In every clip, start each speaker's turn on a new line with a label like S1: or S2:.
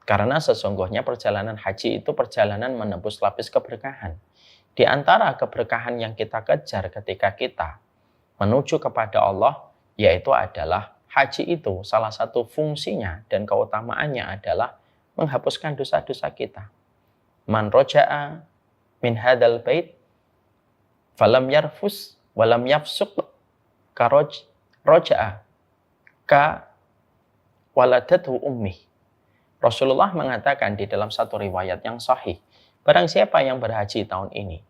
S1: Karena sesungguhnya perjalanan haji itu perjalanan menembus lapis keberkahan. Di antara keberkahan yang kita kejar ketika kita menuju kepada Allah, yaitu adalah haji itu salah satu fungsinya dan keutamaannya adalah menghapuskan dosa-dosa kita. Man roja'a min hadal bait falam yarfus walam yafsuq roja'a ka waladatu ummi. Rasulullah mengatakan di dalam satu riwayat yang sahih, barang siapa yang berhaji tahun ini,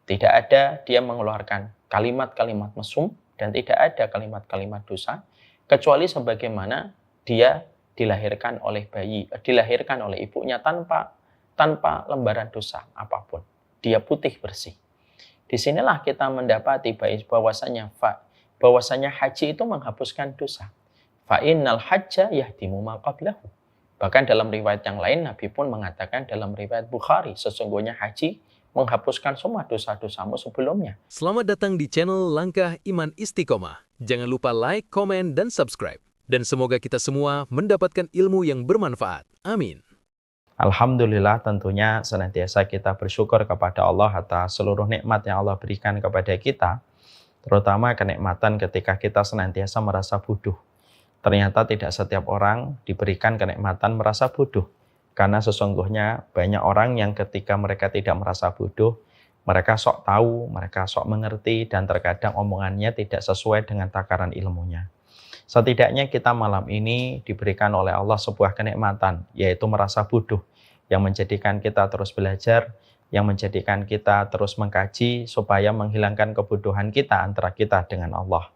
S1: tidak ada dia mengeluarkan kalimat-kalimat mesum dan tidak ada kalimat-kalimat dosa, kecuali sebagaimana dia dilahirkan oleh ibunya tanpa lembaran dosa apapun. Dia putih bersih. Disinilah kita mendapati bahwasanya haji itu menghapuskan dosa. Fa innal hajja yahdimu ma qablahu. Bahkan dalam riwayat yang lain, Nabi pun mengatakan dalam riwayat Bukhari, sesungguhnya haji menghapuskan semua dosa-dosamu sebelumnya.
S2: Selamat datang di channel Langkah Iman Istiqomah. Jangan lupa like, komen, dan subscribe. Dan semoga kita semua mendapatkan ilmu yang bermanfaat. Amin.
S1: Alhamdulillah, tentunya senantiasa kita bersyukur kepada Allah atas seluruh nikmat yang Allah berikan kepada kita, terutama kenikmatan ketika kita senantiasa merasa bodoh. Ternyata tidak setiap orang diberikan kenikmatan merasa bodoh. Karena sesungguhnya banyak orang yang ketika mereka tidak merasa bodoh, mereka sok tahu, mereka sok mengerti, dan terkadang omongannya tidak sesuai dengan takaran ilmunya. Setidaknya kita malam ini diberikan oleh Allah sebuah kenikmatan, yaitu merasa bodoh, yang menjadikan kita terus belajar, yang menjadikan kita terus mengkaji, supaya menghilangkan kebodohan kita antara kita dengan Allah.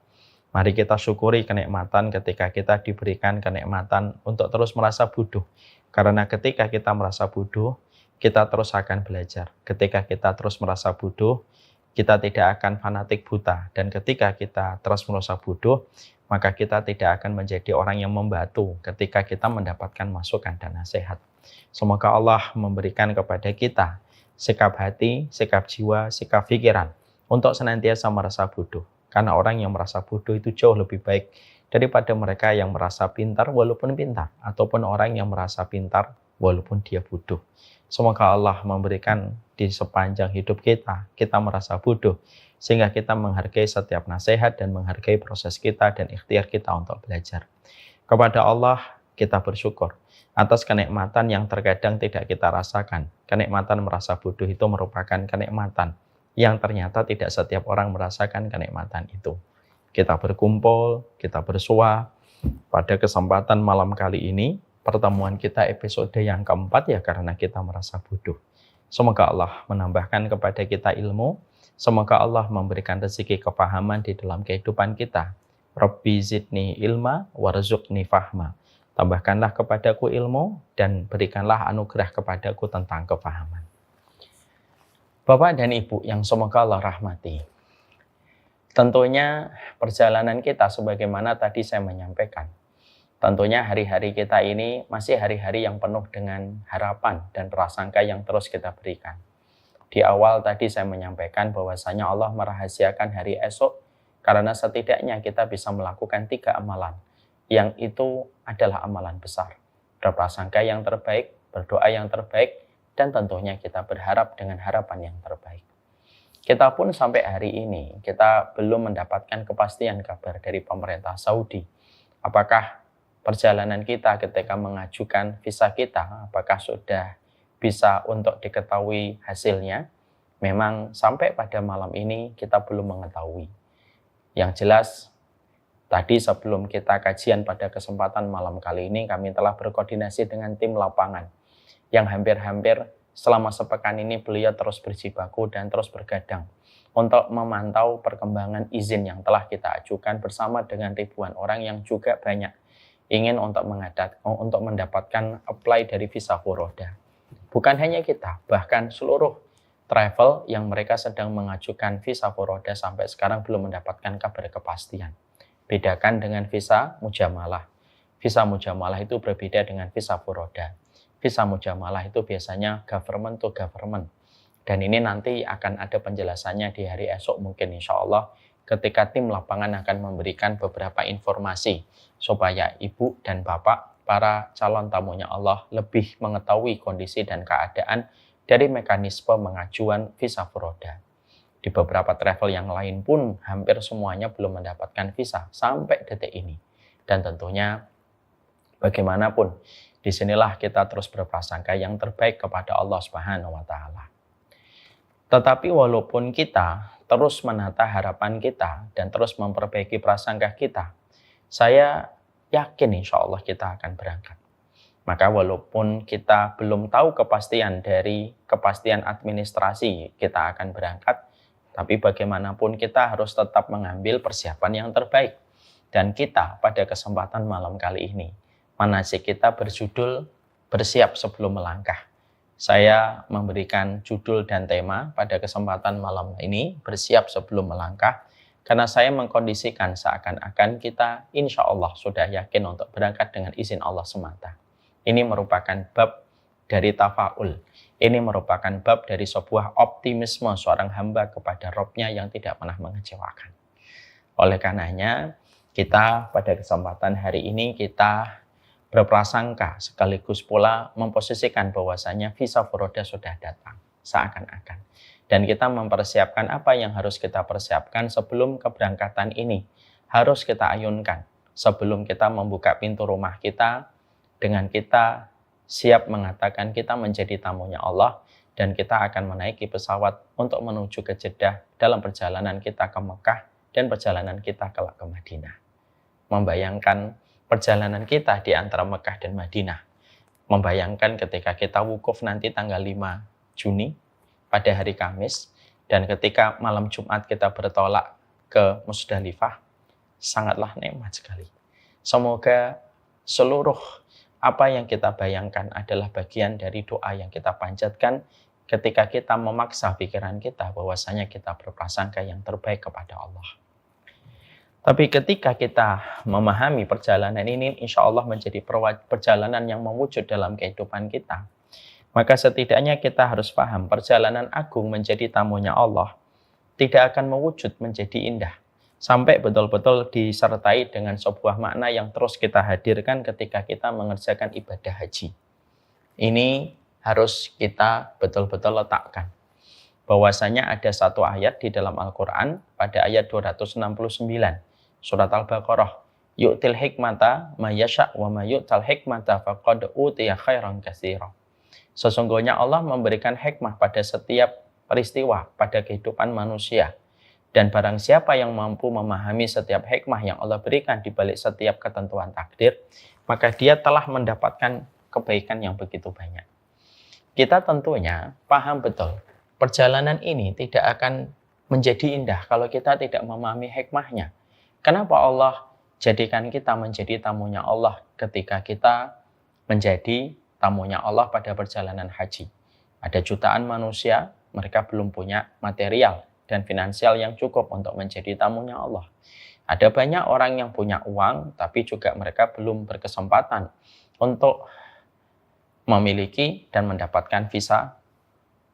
S1: Mari kita syukuri kenikmatan ketika kita diberikan kenikmatan untuk terus merasa bodoh. Karena ketika kita merasa bodoh, kita terus akan belajar. Ketika kita terus merasa bodoh, kita tidak akan fanatik buta. Dan ketika kita terus merasa bodoh, maka kita tidak akan menjadi orang yang membatu ketika kita mendapatkan masukan dan nasihat. Semoga Allah memberikan kepada kita sikap hati, sikap jiwa, sikap pikiran untuk senantiasa merasa bodoh. Karena orang yang merasa bodoh itu jauh lebih baik daripada mereka yang merasa pintar walaupun pintar, ataupun orang yang merasa pintar walaupun dia bodoh. Semoga Allah memberikan di sepanjang hidup kita merasa bodoh, sehingga kita menghargai setiap nasihat dan menghargai proses kita dan ikhtiar kita untuk belajar. Kepada Allah kita bersyukur atas kenikmatan yang terkadang tidak kita rasakan. Kenikmatan merasa bodoh itu merupakan kenikmatan yang ternyata tidak setiap orang merasakan kenikmatan itu. Kita berkumpul, kita bersua pada kesempatan malam kali ini, pertemuan kita episode yang keempat ya karena kita merasa bodoh. Semoga Allah menambahkan kepada kita ilmu, semoga Allah memberikan rezeki kepahaman di dalam kehidupan kita. Rabbi zidni ilma warzuqni fahma. Tambahkanlah kepadaku ilmu dan berikanlah anugerah kepadaku tentang kepahaman. Bapak dan Ibu yang semoga Allah rahmati. Tentunya perjalanan kita sebagaimana tadi saya menyampaikan. Tentunya hari-hari kita ini masih hari-hari yang penuh dengan harapan dan prasangka yang terus kita berikan. Di awal tadi saya menyampaikan bahwasanya Allah merahasiakan hari esok karena setidaknya kita bisa melakukan 3 amalan. Yang itu adalah amalan besar. Berprasangka yang terbaik, berdoa yang terbaik, dan tentunya kita berharap dengan harapan yang terbaik. Kita pun sampai hari ini, kita belum mendapatkan kepastian kabar dari pemerintah Saudi. Apakah perjalanan kita ketika mengajukan visa kita, apakah sudah bisa untuk diketahui hasilnya? Memang sampai pada malam ini kita belum mengetahui. Yang jelas, tadi sebelum kita kajian pada kesempatan malam kali ini, kami telah berkoordinasi dengan tim lapangan yang hampir-hampir selama sepekan ini beliau terus berjibaku dan terus bergadang untuk memantau perkembangan izin yang telah kita ajukan bersama dengan ribuan orang yang juga banyak ingin untuk mendapatkan apply dari visa furoda. Bukan hanya kita, bahkan seluruh travel yang mereka sedang mengajukan visa furoda sampai sekarang belum mendapatkan kabar kepastian. Bedakan dengan visa mujamalah. Visa mujamalah itu berbeda dengan visa furoda. Visa mujamalah itu biasanya government to government. Dan ini nanti akan ada penjelasannya di hari esok mungkin insya Allah ketika tim lapangan akan memberikan beberapa informasi supaya ibu dan bapak para calon tamunya Allah lebih mengetahui kondisi dan keadaan dari mekanisme pengajuan visa furoda. Di beberapa travel yang lain pun hampir semuanya belum mendapatkan visa sampai detik ini. Dan tentunya bagaimanapun, disinilah kita terus berprasangka yang terbaik kepada Allah Subhanahu wa Ta'ala. Tetapi walaupun kita terus menata harapan kita dan terus memperbaiki prasangka kita, saya yakin insya Allah kita akan berangkat. Maka walaupun kita belum tahu kepastian administrasi kita akan berangkat, tapi bagaimanapun kita harus tetap mengambil persiapan yang terbaik. Dan kita pada kesempatan malam kali ini, manasik kita berjudul bersiap sebelum melangkah. Saya memberikan judul dan tema pada kesempatan malam ini, bersiap sebelum melangkah, karena saya mengkondisikan seakan-akan kita insya Allah sudah yakin untuk berangkat dengan izin Allah semata. Ini merupakan bab dari tafaul. Ini merupakan bab dari sebuah optimisme seorang hamba kepada Rabb-nya yang tidak pernah mengecewakan. Oleh karenanya, kita pada kesempatan hari ini kita berprasangka sekaligus pula memposisikan bahwasanya visa furoda sudah datang seakan-akan. Dan kita mempersiapkan apa yang harus kita persiapkan sebelum keberangkatan ini. Harus kita ayunkan sebelum kita membuka pintu rumah kita dengan kita siap mengatakan kita menjadi tamunya Allah dan kita akan menaiki pesawat untuk menuju ke Jeddah dalam perjalanan kita ke Mekah dan perjalanan kita kelak ke Madinah. Membayangkan perjalanan kita di antara Mekah dan Madinah. Membayangkan ketika kita wukuf nanti tanggal 5 Juni pada hari Kamis dan ketika malam Jumat kita bertolak ke Musdalifah, sangatlah nikmat sekali. Semoga seluruh apa yang kita bayangkan adalah bagian dari doa yang kita panjatkan ketika kita memaksa pikiran kita bahwasanya kita berprasangka yang terbaik kepada Allah. Tapi ketika kita memahami perjalanan ini, insya Allah menjadi perjalanan yang mewujud dalam kehidupan kita, maka setidaknya kita harus paham perjalanan agung menjadi tamunya Allah tidak akan mewujud menjadi indah sampai betul-betul disertai dengan sebuah makna yang terus kita hadirkan ketika kita mengerjakan ibadah haji. Ini harus kita betul-betul letakkan. Bahwasanya ada satu ayat di dalam Al-Quran pada ayat 269 surat Al-Baqarah, yu'til hikmata ma yasha' wa ma yu'tal hikmata faqad utiya khairan katsira. Sesungguhnya Allah memberikan hikmah pada setiap peristiwa pada kehidupan manusia. Dan barang siapa yang mampu memahami setiap hikmah yang Allah berikan di balik setiap ketentuan takdir, maka dia telah mendapatkan kebaikan yang begitu banyak. Kita tentunya paham betul, perjalanan ini tidak akan menjadi indah kalau kita tidak memahami hikmahnya. Kenapa Allah jadikan kita menjadi tamunya Allah ketika kita menjadi tamunya Allah pada perjalanan haji? Ada jutaan manusia, mereka belum punya material dan finansial yang cukup untuk menjadi tamunya Allah. Ada banyak orang yang punya uang, tapi juga mereka belum berkesempatan untuk memiliki dan mendapatkan visa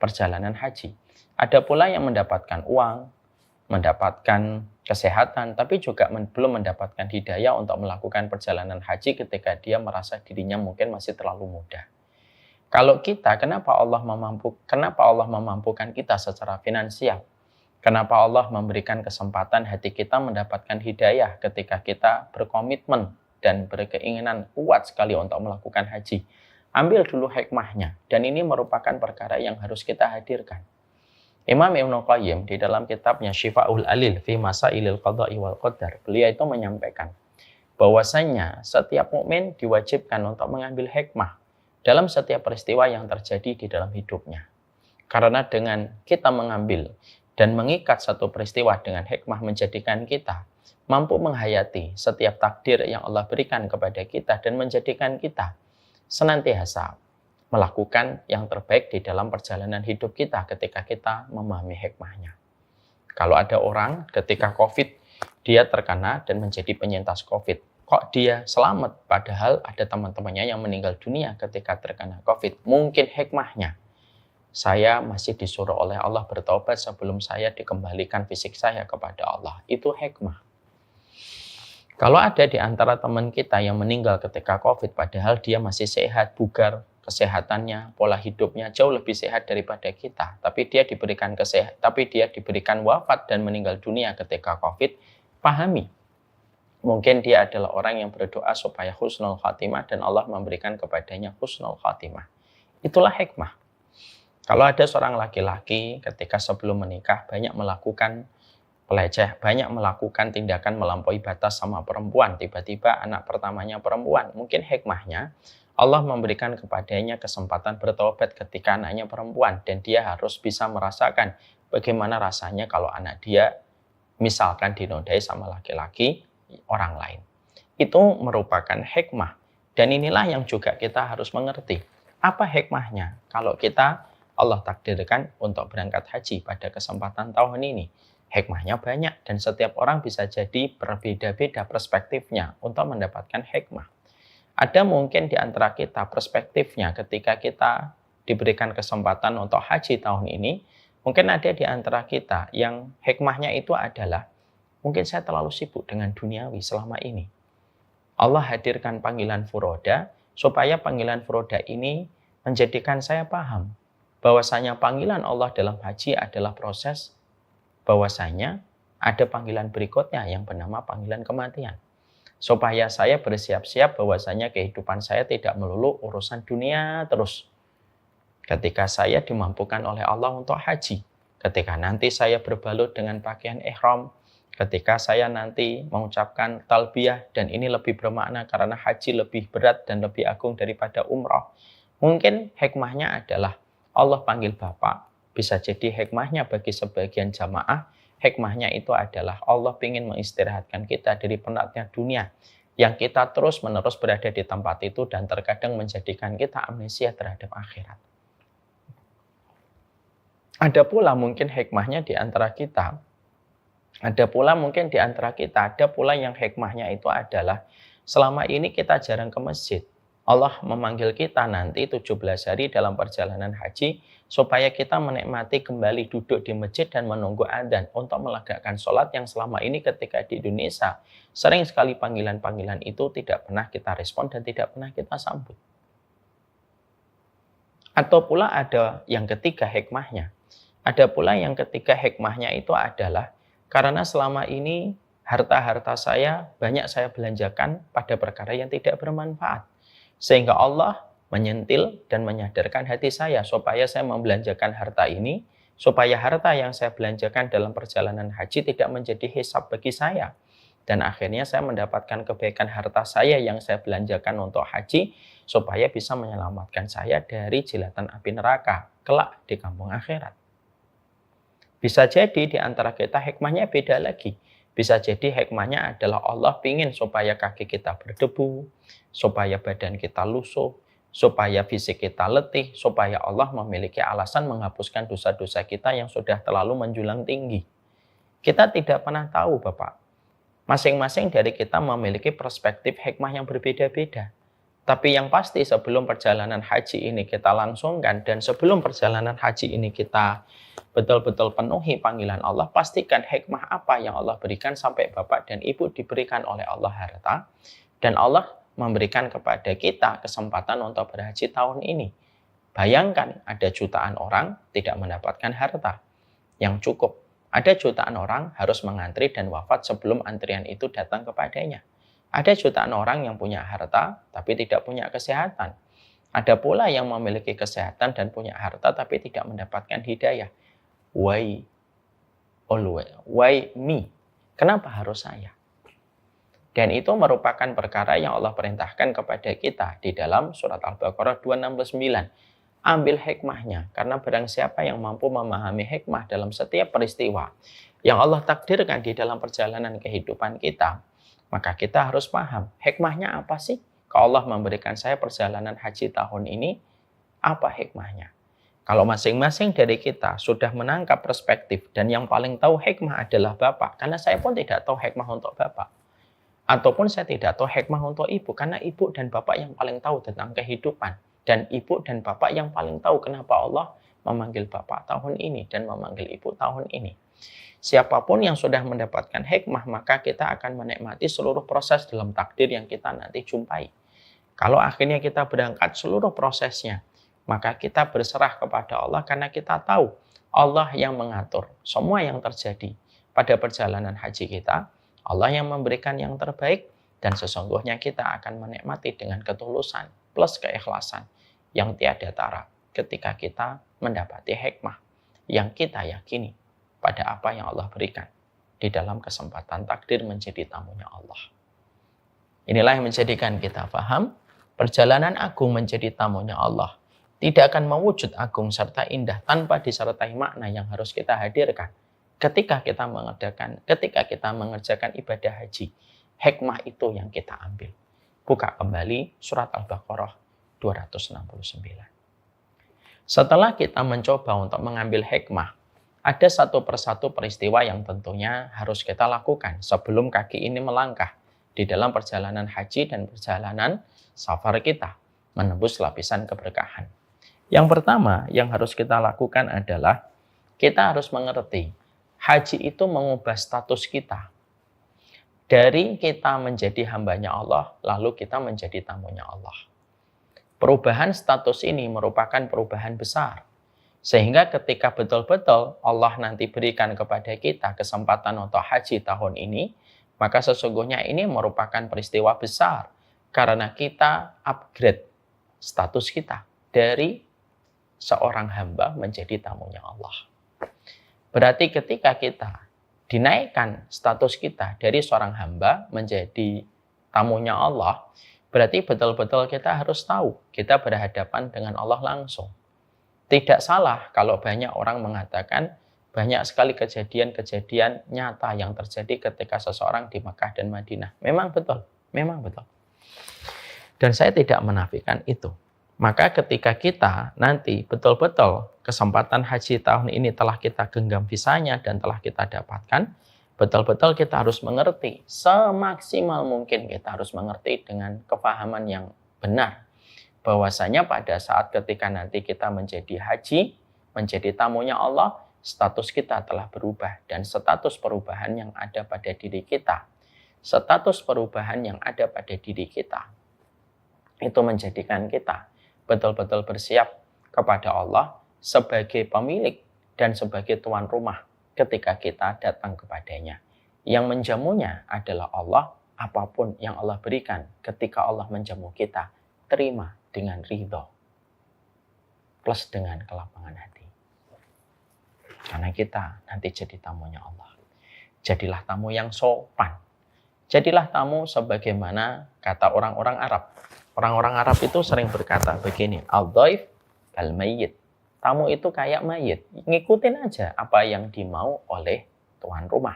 S1: perjalanan haji. Ada pula yang mendapatkan uang, mendapatkan kesehatan, tapi juga belum mendapatkan hidayah untuk melakukan perjalanan haji ketika dia merasa dirinya mungkin masih terlalu muda. Kalau kita, kenapa Allah memampukan kita secara finansial? Kenapa Allah memberikan kesempatan hati kita mendapatkan hidayah ketika kita berkomitmen dan berkeinginan kuat sekali untuk melakukan haji? Ambil dulu hikmahnya, dan ini merupakan perkara yang harus kita hadirkan. Imam Ibnu Qayyim di dalam kitabnya Syifa'ul Alil fi Masailil Qadha'i wal Qadar, beliau itu menyampaikan bahwasanya setiap mukmin diwajibkan untuk mengambil hikmah dalam setiap peristiwa yang terjadi di dalam hidupnya. Karena dengan kita mengambil dan mengikat satu peristiwa dengan hikmah menjadikan kita mampu menghayati setiap takdir yang Allah berikan kepada kita dan menjadikan kita senantiasa melakukan yang terbaik di dalam perjalanan hidup kita ketika kita memahami hikmahnya. Kalau ada orang ketika COVID, dia terkena dan menjadi penyintas COVID. Kok dia selamat? Padahal ada teman-temannya yang meninggal dunia ketika terkena COVID. Mungkin hikmahnya, saya masih disuruh oleh Allah bertobat sebelum saya dikembalikan fisik saya kepada Allah. Itu hikmah. Kalau ada di antara teman kita yang meninggal ketika COVID, padahal dia masih sehat, bugar, kesehatannya, pola hidupnya jauh lebih sehat daripada kita, tapi dia diberikan wafat dan meninggal dunia ketika COVID, pahami. Mungkin dia adalah orang yang berdoa supaya husnul khatimah dan Allah memberikan kepadanya husnul khatimah. Itulah hikmah. Kalau ada seorang laki-laki ketika sebelum menikah banyak melakukan tindakan melampaui batas sama perempuan, tiba-tiba anak pertamanya perempuan, mungkin hikmahnya Allah memberikan kepadanya kesempatan bertobat ketika anaknya perempuan, dan dia harus bisa merasakan bagaimana rasanya kalau anak dia misalkan dinodai sama laki-laki orang lain. Itu merupakan hikmah, dan inilah yang juga kita harus mengerti. Apa hikmahnya kalau kita Allah takdirkan untuk berangkat haji pada kesempatan tahun ini? Hikmahnya banyak, dan setiap orang bisa jadi berbeda-beda perspektifnya untuk mendapatkan hikmah. Ada mungkin di antara kita perspektifnya ketika kita diberikan kesempatan untuk haji tahun ini, mungkin ada di antara kita yang hikmahnya itu adalah mungkin saya terlalu sibuk dengan duniawi selama ini. Allah hadirkan panggilan furoda supaya panggilan furoda ini menjadikan saya paham bahwasanya panggilan Allah dalam haji adalah proses, bahwasanya ada panggilan berikutnya yang bernama panggilan kematian. Supaya saya bersiap-siap bahwasanya kehidupan saya tidak melulu urusan dunia terus. Ketika saya dimampukan oleh Allah untuk haji, ketika nanti saya berbalut dengan pakaian ihram, ketika saya nanti mengucapkan talbiyah, dan ini lebih bermakna karena haji lebih berat dan lebih agung daripada umrah. Mungkin hikmahnya adalah Allah panggil Bapak, bisa jadi hikmahnya bagi sebagian jamaah, hikmahnya itu adalah Allah ingin mengistirahatkan kita dari penatnya dunia, yang kita terus-menerus berada di tempat itu dan terkadang menjadikan kita amnesia terhadap akhirat. Ada pula mungkin hikmahnya di antara kita, ada pula yang hikmahnya itu adalah selama ini kita jarang ke masjid. Allah memanggil kita nanti 17 hari dalam perjalanan haji supaya kita menikmati kembali duduk di masjid dan menunggu adzan untuk melegakan sholat yang selama ini ketika di Indonesia sering sekali panggilan-panggilan itu tidak pernah kita respon dan tidak pernah kita sambut. Atau pula ada yang ketiga hikmahnya. Ada pula yang ketiga hikmahnya itu adalah karena selama ini harta-harta saya banyak saya belanjakan pada perkara yang tidak bermanfaat. Sehingga Allah menyentil dan menyadarkan hati saya supaya saya membelanjakan harta ini, supaya harta yang saya belanjakan dalam perjalanan haji tidak menjadi hisab bagi saya. Dan akhirnya saya mendapatkan kebaikan harta saya yang saya belanjakan untuk haji, supaya bisa menyelamatkan saya dari jilatan api neraka kelak di kampung akhirat. Bisa jadi di antara kita hikmahnya beda lagi. Bisa jadi hikmahnya adalah Allah ingin supaya kaki kita berdebu, supaya badan kita lusuh, supaya fisik kita letih, supaya Allah memiliki alasan menghapuskan dosa-dosa kita yang sudah terlalu menjulang tinggi. Kita tidak pernah tahu, Bapak. Masing-masing dari kita memiliki perspektif hikmah yang berbeda-beda. Tapi yang pasti sebelum perjalanan haji ini kita langsungkan, dan sebelum perjalanan haji ini kita betul-betul penuhi panggilan Allah, pastikan hikmah apa yang Allah berikan sampai Bapak dan Ibu diberikan oleh Allah harta, dan Allah memberikan kepada kita kesempatan untuk berhaji tahun ini. Bayangkan ada jutaan orang tidak mendapatkan harta yang cukup. Ada jutaan orang harus mengantri dan wafat sebelum antrian itu datang kepadanya. Ada jutaan orang yang punya harta tapi tidak punya kesehatan. Ada pula yang memiliki kesehatan dan punya harta tapi tidak mendapatkan hidayah. Why me? Kenapa harus saya? Dan itu merupakan perkara yang Allah perintahkan kepada kita di dalam surat Al-Baqarah 269. Ambil hikmahnya, karena barang siapa yang mampu memahami hikmah dalam setiap peristiwa yang Allah takdirkan di dalam perjalanan kehidupan kita, maka kita harus paham hikmahnya apa sih? Kalau Allah memberikan saya perjalanan haji tahun ini, apa hikmahnya? Kalau masing-masing dari kita sudah menangkap perspektif dan yang paling tahu hikmah adalah Bapak, karena saya pun tidak tahu hikmah untuk Bapak. Ataupun saya tidak tahu hikmah untuk Ibu, karena Ibu dan Bapak yang paling tahu tentang kehidupan. Dan Ibu dan Bapak yang paling tahu kenapa Allah memanggil Bapak tahun ini dan memanggil Ibu tahun ini. Siapapun yang sudah mendapatkan hikmah, maka kita akan menikmati seluruh proses dalam takdir yang kita nanti jumpai. Kalau akhirnya kita berangkat seluruh prosesnya, maka kita berserah kepada Allah karena kita tahu Allah yang mengatur semua yang terjadi pada perjalanan haji kita. Allah yang memberikan yang terbaik, dan sesungguhnya kita akan menikmati dengan ketulusan plus keikhlasan yang tiada tara ketika kita mendapati hikmah yang kita yakini pada apa yang Allah berikan di dalam kesempatan takdir menjadi tamunya Allah. Inilah yang menjadikan kita paham perjalanan agung menjadi tamunya Allah tidak akan mewujud agung serta indah tanpa disertai makna yang harus kita hadirkan ketika kita mengerjakan ibadah haji. Hikmah itu yang kita ambil. Buka kembali surat Al-Baqarah 269. Setelah kita mencoba untuk mengambil hikmah, ada satu persatu peristiwa yang tentunya harus kita lakukan sebelum kaki ini melangkah di dalam perjalanan haji dan perjalanan safar kita menembus lapisan keberkahan. Yang pertama yang harus kita lakukan adalah kita harus mengerti haji itu mengubah status kita. Dari kita menjadi hambanya Allah, lalu kita menjadi tamunya Allah. Perubahan status ini merupakan perubahan besar. Sehingga ketika betul-betul Allah nanti berikan kepada kita kesempatan untuk haji tahun ini, maka sesungguhnya ini merupakan peristiwa besar. Karena kita upgrade status kita dari seorang hamba menjadi tamunya Allah. Berarti ketika kita dinaikkan status kita dari seorang hamba menjadi tamunya Allah, berarti betul-betul kita harus tahu kita berhadapan dengan Allah langsung. Tidak salah kalau banyak orang mengatakan banyak sekali kejadian-kejadian nyata yang terjadi ketika seseorang di Mekah dan Madinah. Memang betul, memang betul. Dan saya tidak menafikan itu. Maka ketika kita nanti betul-betul kesempatan haji tahun ini telah kita genggam visanya dan telah kita dapatkan, betul-betul kita harus mengerti, semaksimal mungkin kita harus mengerti dengan kefahaman yang benar. Bahwasanya pada saat ketika nanti kita menjadi haji, menjadi tamunya Allah, status kita telah berubah. Dan status perubahan yang ada pada diri kita, status perubahan yang ada pada diri kita, itu menjadikan kita betul-betul bersiap kepada Allah sebagai pemilik dan sebagai tuan rumah ketika kita datang kepadanya. Yang menjamunya adalah Allah, apapun yang Allah berikan ketika Allah menjamu kita, terima dengan ridho plus dengan kelapangan hati. Karena kita nanti jadi tamunya Allah. Jadilah tamu yang sopan. Jadilah tamu sebagaimana kata orang-orang Arab. Orang-orang Arab itu sering berkata begini, al-dhaif kal-mayyit. Tamu itu kayak mayit, ngikutin aja apa yang dimau oleh tuan rumah.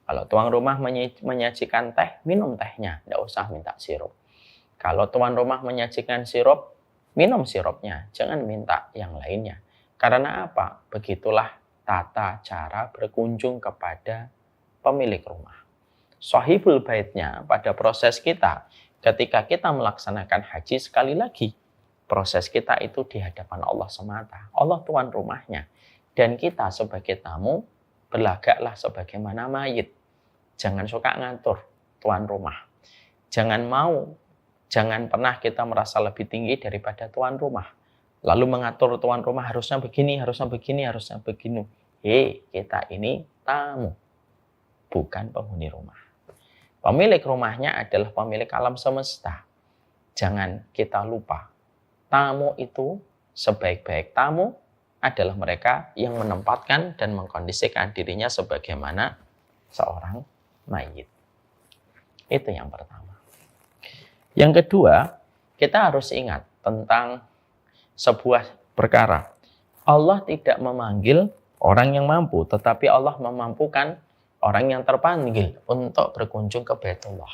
S1: Kalau tuan rumah menyajikan teh, minum tehnya, tidak usah minta sirup. Kalau tuan rumah menyajikan sirup, minum sirupnya, jangan minta yang lainnya. Karena apa? Begitulah tata cara berkunjung kepada pemilik rumah. Sahibul baitnya pada proses kita, ketika kita melaksanakan haji, sekali lagi, proses kita itu di hadapan Allah semata. Allah tuan rumahnya. Dan kita sebagai tamu, berlagaklah sebagaimana mayit. Jangan suka ngatur tuan rumah. Jangan pernah kita merasa lebih tinggi daripada tuan rumah. Lalu mengatur tuan rumah harusnya begini, harusnya begini, harusnya begini. Kita ini tamu, bukan penghuni rumah. Pemilik rumahnya adalah pemilik alam semesta. Jangan kita lupa, tamu itu sebaik-baik tamu adalah mereka yang menempatkan dan mengkondisikan dirinya sebagaimana seorang mayit. Itu yang pertama. Yang kedua, kita harus ingat tentang sebuah perkara. Allah tidak memanggil orang yang mampu, tetapi Allah memampukan orang yang terpanggil untuk berkunjung ke Baitullah.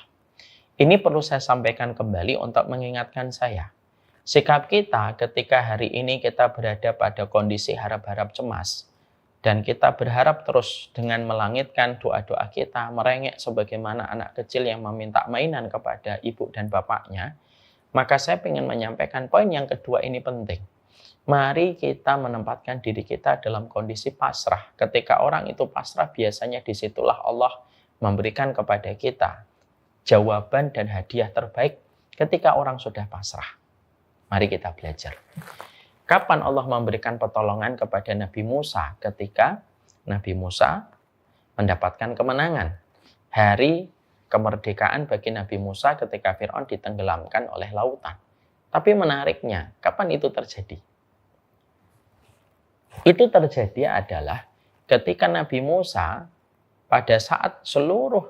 S1: Ini perlu saya sampaikan kembali untuk mengingatkan saya. Sikap kita ketika hari ini kita berada pada kondisi harap-harap cemas, dan kita berharap terus dengan melangitkan doa-doa kita, merengek sebagaimana anak kecil yang meminta mainan kepada ibu dan bapaknya, maka saya ingin menyampaikan poin yang kedua ini penting. Mari kita menempatkan diri kita dalam kondisi pasrah. Ketika orang itu pasrah, biasanya disitulah Allah memberikan kepada kita jawaban dan hadiah terbaik ketika orang sudah pasrah. Mari kita belajar. Kapan Allah memberikan pertolongan kepada Nabi Musa? Ketika Nabi Musa mendapatkan kemenangan. Hari kemerdekaan bagi Nabi Musa ketika Fir'aun ditenggelamkan oleh lautan. Tapi menariknya, kapan itu terjadi? Itu terjadi adalah ketika Nabi Musa pada saat seluruh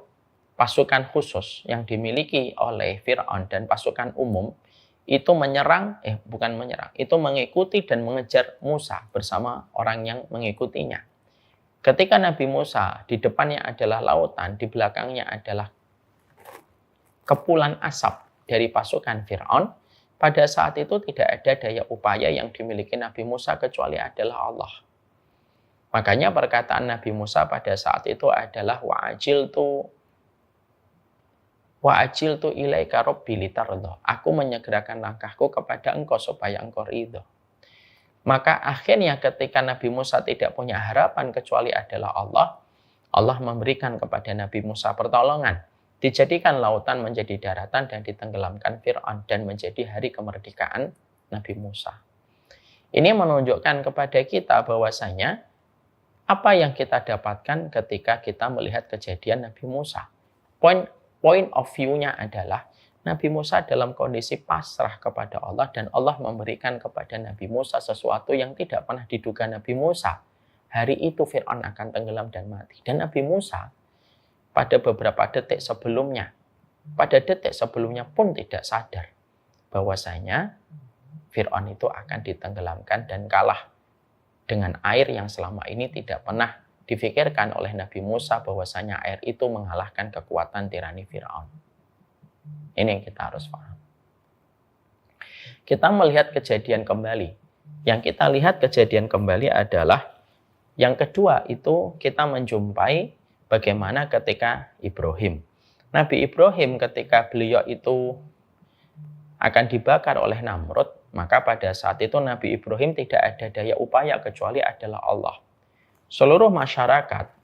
S1: pasukan khusus yang dimiliki oleh Fir'aun dan pasukan umum itu itu mengikuti dan mengejar Musa bersama orang yang mengikutinya. Ketika Nabi Musa di depannya adalah lautan, di belakangnya adalah kepulan asap dari pasukan Fir'aun, pada saat itu tidak ada daya upaya yang dimiliki Nabi Musa kecuali adalah Allah. Makanya perkataan Nabi Musa pada saat itu adalah wa'ajiltu ilaika rabbi litardah. Aku menyegerakan langkahku kepada engkau supaya engkau ridho. Maka akhirnya ketika Nabi Musa tidak punya harapan kecuali adalah Allah, Allah memberikan kepada Nabi Musa pertolongan. Dijadikan lautan menjadi daratan dan ditenggelamkan Fir'aun dan menjadi hari kemerdekaan Nabi Musa. Ini menunjukkan kepada kita bahwasanya apa yang kita dapatkan ketika kita melihat kejadian Nabi Musa. Point of view-nya adalah Nabi Musa dalam kondisi pasrah kepada Allah dan Allah memberikan kepada Nabi Musa sesuatu yang tidak pernah diduga Nabi Musa. Hari itu Fir'aun akan tenggelam dan mati. Dan Nabi Musa pada beberapa detik sebelumnya pun tidak sadar bahwasanya Fir'aun itu akan ditenggelamkan dan kalah dengan air yang selama ini tidak pernah difikirkan oleh Nabi Musa bahwasanya air itu mengalahkan kekuatan tirani Fir'aun. Ini yang kita harus paham. Kita melihat kejadian kembali. Yang kita lihat kejadian kembali adalah yang kedua itu kita menjumpai bagaimana ketika Ibrahim. Nabi Ibrahim ketika beliau itu akan dibakar oleh Namrud, maka pada saat itu Nabi Ibrahim tidak ada daya upaya kecuali adalah Allah. Seluruh masyarakat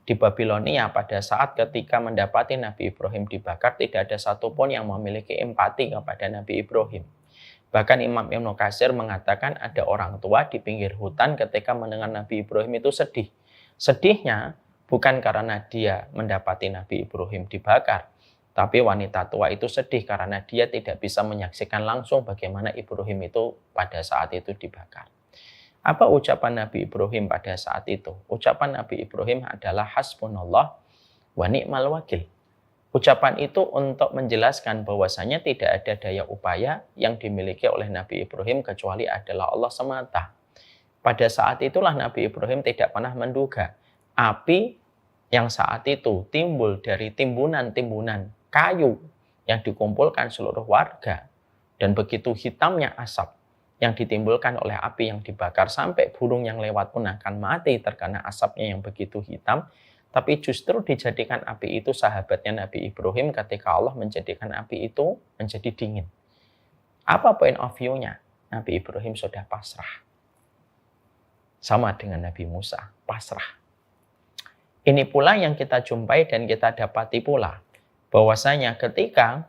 S1: di Babilonia pada saat ketika mendapati Nabi Ibrahim dibakar, tidak ada satupun yang memiliki empati kepada Nabi Ibrahim. Bahkan Imam Ibnu Katsir mengatakan ada orang tua di pinggir hutan ketika mendengar Nabi Ibrahim itu sedih. Sedihnya bukan karena dia mendapati Nabi Ibrahim dibakar, tapi wanita tua itu sedih karena dia tidak bisa menyaksikan langsung bagaimana Ibrahim itu pada saat itu dibakar. Apa ucapan Nabi Ibrahim pada saat itu? Ucapan Nabi Ibrahim adalah hasbunallah wa ni'mal wakil. Ucapan itu untuk menjelaskan bahwasanya tidak ada daya upaya yang dimiliki oleh Nabi Ibrahim kecuali adalah Allah semata. Pada saat itulah Nabi Ibrahim tidak pernah menduga api yang saat itu timbul dari timbunan-timbunan kayu yang dikumpulkan seluruh warga dan begitu hitamnya asap yang ditimbulkan oleh api yang dibakar sampai burung yang lewat pun akan mati terkena asapnya yang begitu hitam, tapi justru dijadikan api itu sahabatnya Nabi Ibrahim ketika Allah menjadikan api itu menjadi dingin. Apa point of view-nya? Nabi Ibrahim sudah pasrah. Sama dengan Nabi Musa, pasrah. Ini pula yang kita jumpai dan kita dapati pula bahwasanya ketika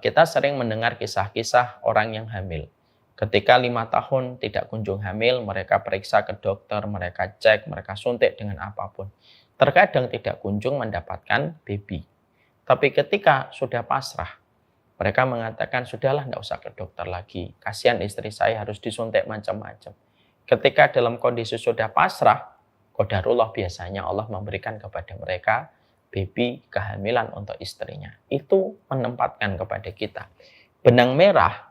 S1: kita sering mendengar kisah-kisah orang yang hamil. Ketika 5 tahun tidak kunjung hamil, mereka periksa ke dokter, mereka cek, mereka suntik dengan apapun. Terkadang tidak kunjung mendapatkan baby. Tapi ketika sudah pasrah, mereka mengatakan, sudahlah tidak usah ke dokter lagi. Kasihan istri saya harus disuntik macam-macam. Ketika dalam kondisi sudah pasrah, qadarullah biasanya Allah memberikan kepada mereka baby kehamilan untuk istrinya. Itu menempatkan kepada kita. Benang merah,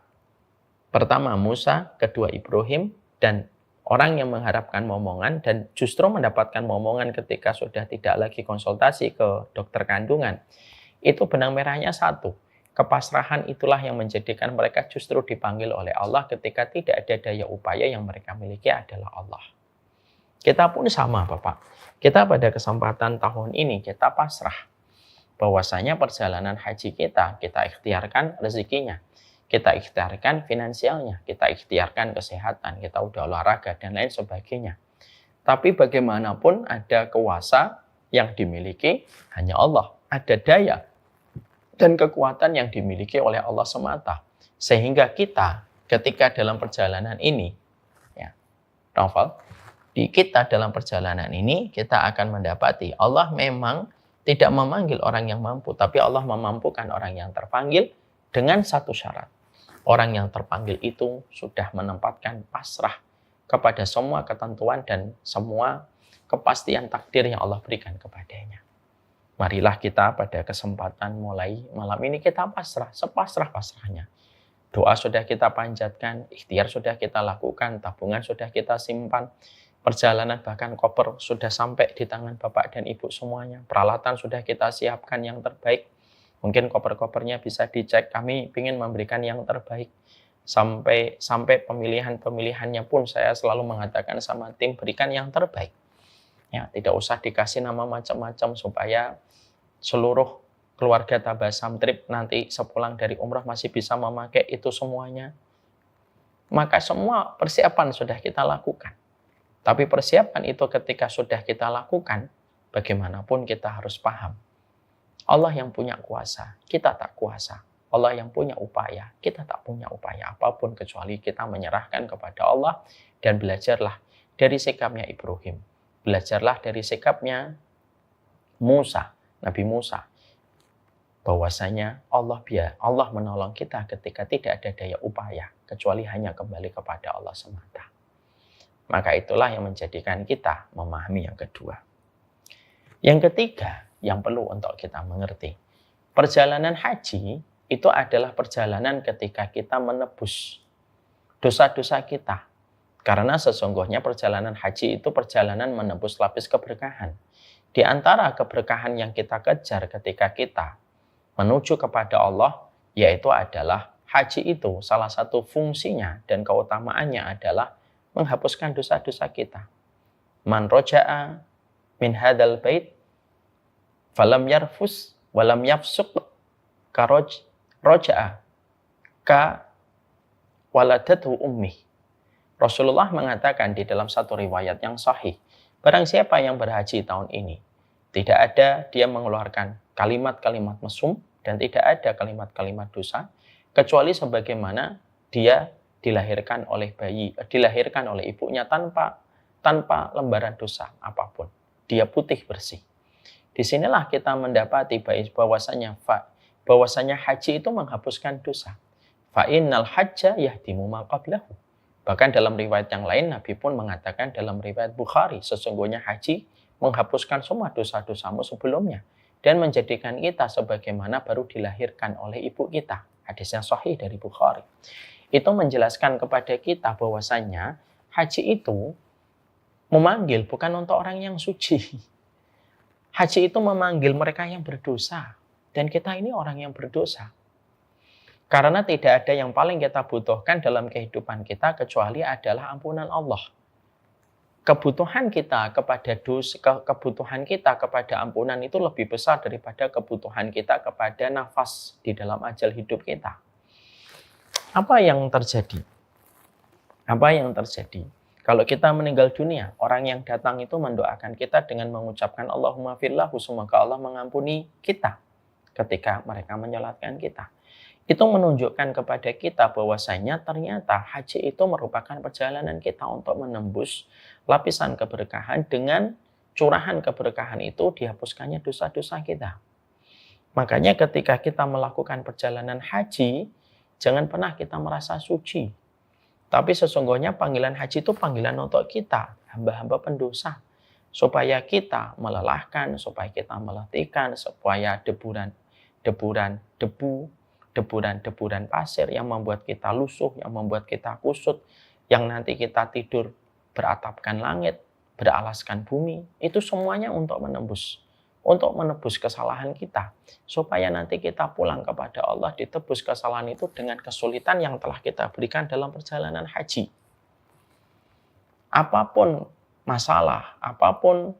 S1: pertama Musa, kedua Ibrahim, dan orang yang mengharapkan momongan dan justru mendapatkan momongan ketika sudah tidak lagi konsultasi ke dokter kandungan. Itu benang merahnya satu. Kepasrahan itulah yang menjadikan mereka justru dipanggil oleh Allah ketika tidak ada daya upaya yang mereka miliki adalah Allah. Kita pun sama Bapak. Kita pada kesempatan tahun ini kita pasrah. Bahwasanya perjalanan haji kita ikhtiarkan rezekinya. kita ikhtiarkan finansialnya, kita ikhtiarkan kesehatan, kita udah olahraga dan lain sebagainya. Tapi bagaimanapun ada kuasa yang dimiliki hanya Allah, ada daya dan kekuatan yang dimiliki oleh Allah semata. Sehingga kita ketika dalam perjalanan ini, ya, Novel, kita dalam perjalanan ini kita akan mendapati Allah memang tidak memanggil orang yang mampu, tapi Allah memampukan orang yang terpanggil dengan satu syarat. Orang yang terpanggil itu sudah menempatkan pasrah kepada semua ketentuan dan semua kepastian takdir yang Allah berikan kepadanya. Marilah kita pada kesempatan mulai malam ini kita pasrah, sepasrah-pasrahnya. Doa sudah kita panjatkan, ikhtiar sudah kita lakukan, tabungan sudah kita simpan, perjalanan bahkan koper sudah sampai di tangan Bapak dan Ibu semuanya, peralatan sudah kita siapkan yang terbaik. Mungkin koper-kopernya bisa dicek, kami ingin memberikan yang terbaik. Sampai pemilihan-pemilihannya pun saya selalu mengatakan sama tim, berikan yang terbaik. Ya, tidak usah dikasih nama macam-macam supaya seluruh keluarga Tabasam Trip nanti sepulang dari umrah masih bisa memakai itu semuanya. Maka semua persiapan sudah kita lakukan. Tapi persiapan itu ketika sudah kita lakukan, bagaimanapun kita harus paham. Allah yang punya kuasa, kita tak kuasa. Allah yang punya upaya, kita tak punya upaya apapun kecuali kita menyerahkan kepada Allah dan belajarlah dari sikapnya Ibrahim. Belajarlah dari sikapnya Musa, Nabi Musa. Bahwasanya Allah menolong kita ketika tidak ada daya upaya, kecuali hanya kembali kepada Allah semata. Maka itulah yang menjadikan kita memahami yang kedua. Yang ketiga, yang perlu untuk kita mengerti. Perjalanan haji itu adalah perjalanan ketika kita menebus dosa-dosa kita. Karena sesungguhnya perjalanan haji itu perjalanan menebus lapis keberkahan. Di antara keberkahan yang kita kejar ketika kita menuju kepada Allah, yaitu adalah haji itu salah satu fungsinya dan keutamaannya adalah menghapuskan dosa-dosa kita. Man roja'a min hadal bait falam yarfus walam yafsuq roja'a ka waladatu ummi. Rasulullah mengatakan di dalam satu riwayat yang sahih, barang siapa yang berhaji tahun ini, tidak ada dia mengeluarkan kalimat-kalimat mesum dan tidak ada kalimat-kalimat dosa, kecuali sebagaimana dia dilahirkan oleh ibunya tanpa lembaran dosa apapun. Dia putih bersih. Disinilah kita mendapati bahwasanya haji itu menghapuskan dosa. Fa innal hajja yahdimu ma qablahu. Bahkan dalam riwayat yang lain Nabi pun mengatakan dalam riwayat Bukhari, sesungguhnya haji menghapuskan semua dosa-dosamu sebelumnya dan menjadikan kita sebagaimana baru dilahirkan oleh ibu kita. Hadis yang sahih dari Bukhari. Itu menjelaskan kepada kita bahwasanya haji itu memanggil bukan untuk orang yang suci. Haji itu memanggil mereka yang berdosa. Dan kita ini orang yang berdosa. Karena tidak ada yang paling kita butuhkan dalam kehidupan kita kecuali adalah ampunan Allah. Kebutuhan kita kepada kebutuhan kita kepada ampunan itu lebih besar daripada kebutuhan kita kepada nafas di dalam ajal hidup kita. Apa yang terjadi? Kalau kita meninggal dunia, orang yang datang itu mendoakan kita dengan mengucapkan Allahumma firlahu, semoga Allah mengampuni kita ketika mereka menyolatkan kita. Itu menunjukkan kepada kita bahwasanya ternyata haji itu merupakan perjalanan kita untuk menembus lapisan keberkahan. Dengan curahan keberkahan itu dihapuskannya dosa-dosa kita. Makanya ketika kita melakukan perjalanan haji, jangan pernah kita merasa suci. Tapi sesungguhnya panggilan haji itu panggilan untuk kita, hamba-hamba pendosa. Supaya kita melelahkan, supaya kita meletihkan, supaya deburan pasir yang membuat kita lusuh, yang membuat kita kusut, yang nanti kita tidur beratapkan langit, beralaskan bumi, itu semuanya untuk menebus kesalahan kita, supaya nanti kita pulang kepada Allah ditebus kesalahan itu dengan kesulitan yang telah kita berikan dalam perjalanan haji. Apapun masalah, apapun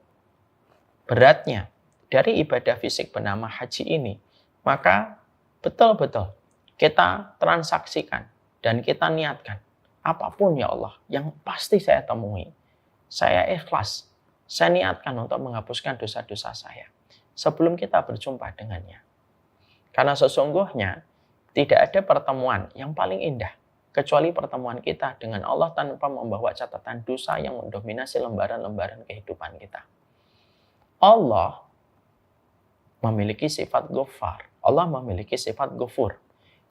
S1: beratnya dari ibadah fisik bernama haji ini, maka betul-betul kita transaksikan dan kita niatkan, apapun ya Allah yang pasti saya temui, saya ikhlas, saya niatkan untuk menghapuskan dosa-dosa saya sebelum kita berjumpa dengannya. Karena sesungguhnya tidak ada pertemuan yang paling indah kecuali pertemuan kita dengan Allah tanpa membawa catatan dosa yang mendominasi lembaran-lembaran kehidupan kita. Allah memiliki sifat Ghaffar. Allah memiliki sifat Ghafur.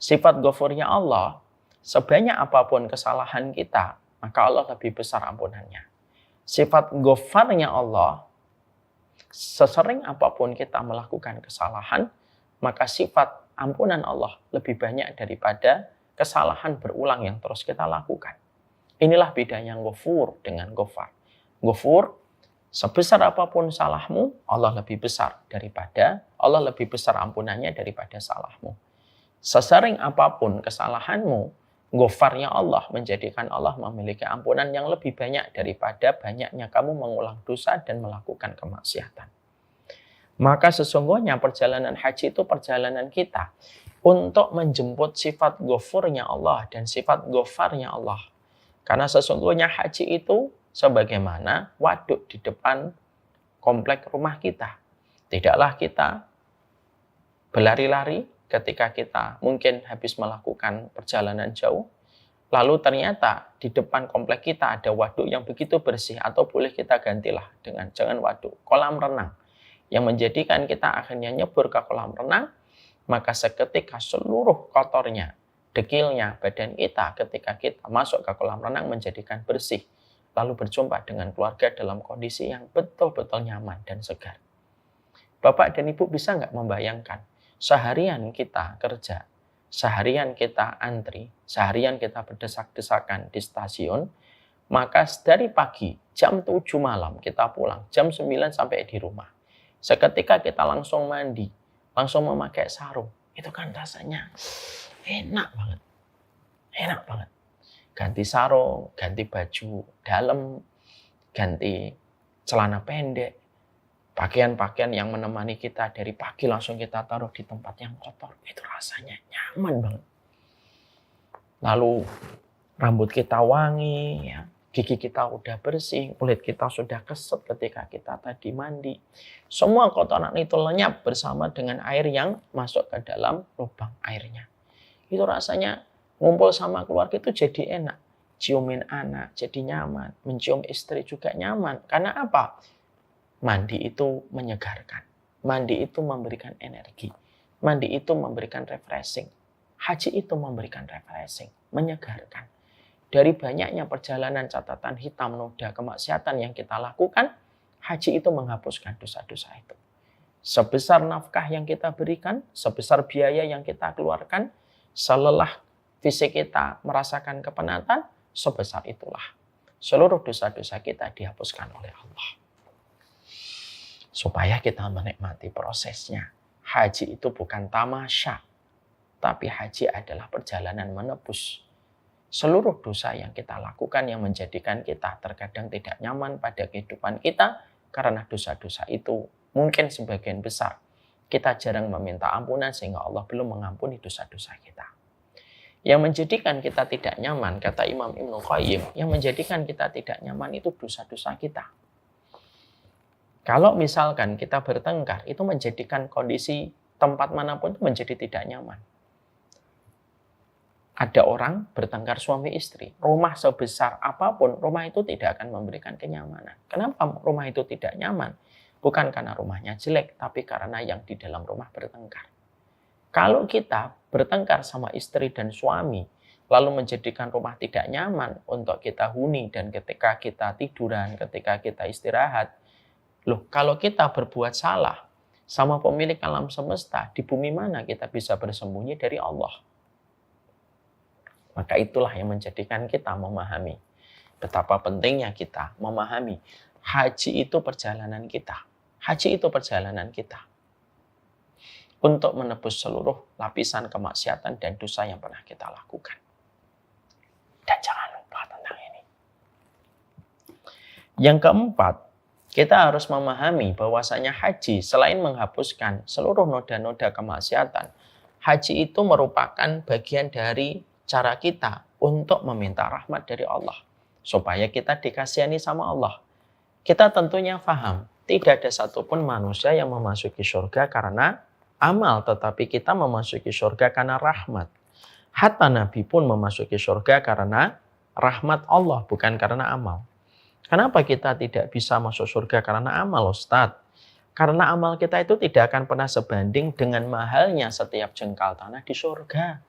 S1: Sifat Ghafurnya Allah, sebanyak apapun kesalahan kita, maka Allah lebih besar ampunannya. Sifat Ghaffarnya Allah, sesering apapun kita melakukan kesalahan, maka sifat ampunan Allah lebih banyak daripada kesalahan berulang yang terus kita lakukan. Inilah bedanya Ghafur dengan Ghaffar. Ghafur, sebesar apapun salahmu, Allah lebih besar ampunannya daripada salahmu. Sesering apapun kesalahanmu, Ghafarnya Allah menjadikan Allah memiliki ampunan yang lebih banyak daripada banyaknya kamu mengulang dosa dan melakukan kemaksiatan. Maka sesungguhnya perjalanan haji itu perjalanan kita untuk menjemput sifat Ghafurnya Allah dan sifat Ghafarnya Allah. Karena sesungguhnya haji itu sebagaimana waduk di depan komplek rumah kita. Tidaklah kita berlari-lari ketika kita mungkin habis melakukan perjalanan jauh, lalu ternyata di depan komplek kita ada waduk yang begitu bersih, atau boleh kita gantilah dengan jangan waduk, kolam renang, yang menjadikan kita akhirnya nyebur ke kolam renang, maka seketika seluruh kotornya, dekilnya badan kita ketika kita masuk ke kolam renang menjadikan bersih, lalu berjumpa dengan keluarga dalam kondisi yang betul-betul nyaman dan segar. Bapak dan Ibu bisa nggak membayangkan, seharian kita kerja, seharian kita antri, seharian kita berdesak-desakan di stasiun, maka dari pagi jam 7 malam kita pulang, jam 9 sampai di rumah. Seketika kita langsung mandi, langsung memakai sarung, itu kan rasanya enak banget. Enak banget. Ganti sarung, ganti baju dalam, ganti celana pendek, pakaian-pakaian yang menemani kita dari pagi langsung kita taruh di tempat yang kotor. Itu rasanya nyaman banget. Lalu rambut kita wangi, ya, gigi kita udah bersih, kulit kita sudah keset ketika kita tadi mandi. Semua kotoran itu lenyap bersama dengan air yang masuk ke dalam lubang airnya. Itu rasanya ngumpul sama keluarga itu jadi enak. Ciumin anak jadi nyaman, mencium istri juga nyaman. Karena apa? Mandi itu menyegarkan. Mandi itu memberikan energi. Mandi itu memberikan refreshing. Haji itu memberikan refreshing, menyegarkan. Dari banyaknya perjalanan catatan hitam noda kemaksiatan yang kita lakukan, haji itu menghapuskan dosa-dosa itu. Sebesar nafkah yang kita berikan, sebesar biaya yang kita keluarkan, selelah fisik kita merasakan kepenatan, sebesar itulah seluruh dosa-dosa kita dihapuskan oleh Allah. Supaya kita menikmati prosesnya. Haji itu bukan tamasya, tapi haji adalah perjalanan menebus seluruh dosa yang kita lakukan yang menjadikan kita terkadang tidak nyaman pada kehidupan kita, karena dosa-dosa itu mungkin sebagian besar kita jarang meminta ampunan sehingga Allah belum mengampuni dosa-dosa kita. Yang menjadikan kita tidak nyaman, kata Imam Ibnu Qayyim, yang menjadikan kita tidak nyaman itu dosa-dosa kita. Kalau misalkan kita bertengkar, itu menjadikan kondisi tempat manapun itu menjadi tidak nyaman. Ada orang bertengkar suami istri, rumah sebesar apapun, rumah itu tidak akan memberikan kenyamanan. Kenapa rumah itu tidak nyaman? Bukan karena rumahnya jelek, tapi karena yang di dalam rumah bertengkar. Kalau kita bertengkar sama istri dan suami, lalu menjadikan rumah tidak nyaman untuk kita huni, dan ketika kita tiduran, ketika kita istirahat, loh, kalau kita berbuat salah sama pemilik alam semesta, di bumi mana kita bisa bersembunyi dari Allah? Maka itulah yang menjadikan kita memahami betapa pentingnya kita memahami haji itu perjalanan kita. Haji itu perjalanan kita untuk menebus seluruh lapisan kemaksiatan dan dosa yang pernah kita lakukan. Dan jangan lupa tentang ini. Yang keempat, kita harus memahami bahwasanya haji selain menghapuskan seluruh noda-noda kemaksiatan, Haji itu merupakan bagian dari cara kita untuk meminta rahmat dari Allah. Supaya kita dikasihani sama Allah. Kita tentunya paham, tidak ada satupun manusia yang memasuki surga karena amal, tetapi kita memasuki surga karena rahmat. Hatta Nabi pun memasuki surga karena rahmat Allah, bukan karena amal. Kenapa kita tidak bisa masuk surga karena amal, Ustadz? Karena amal kita itu tidak akan pernah sebanding dengan mahalnya setiap jengkal tanah di surga.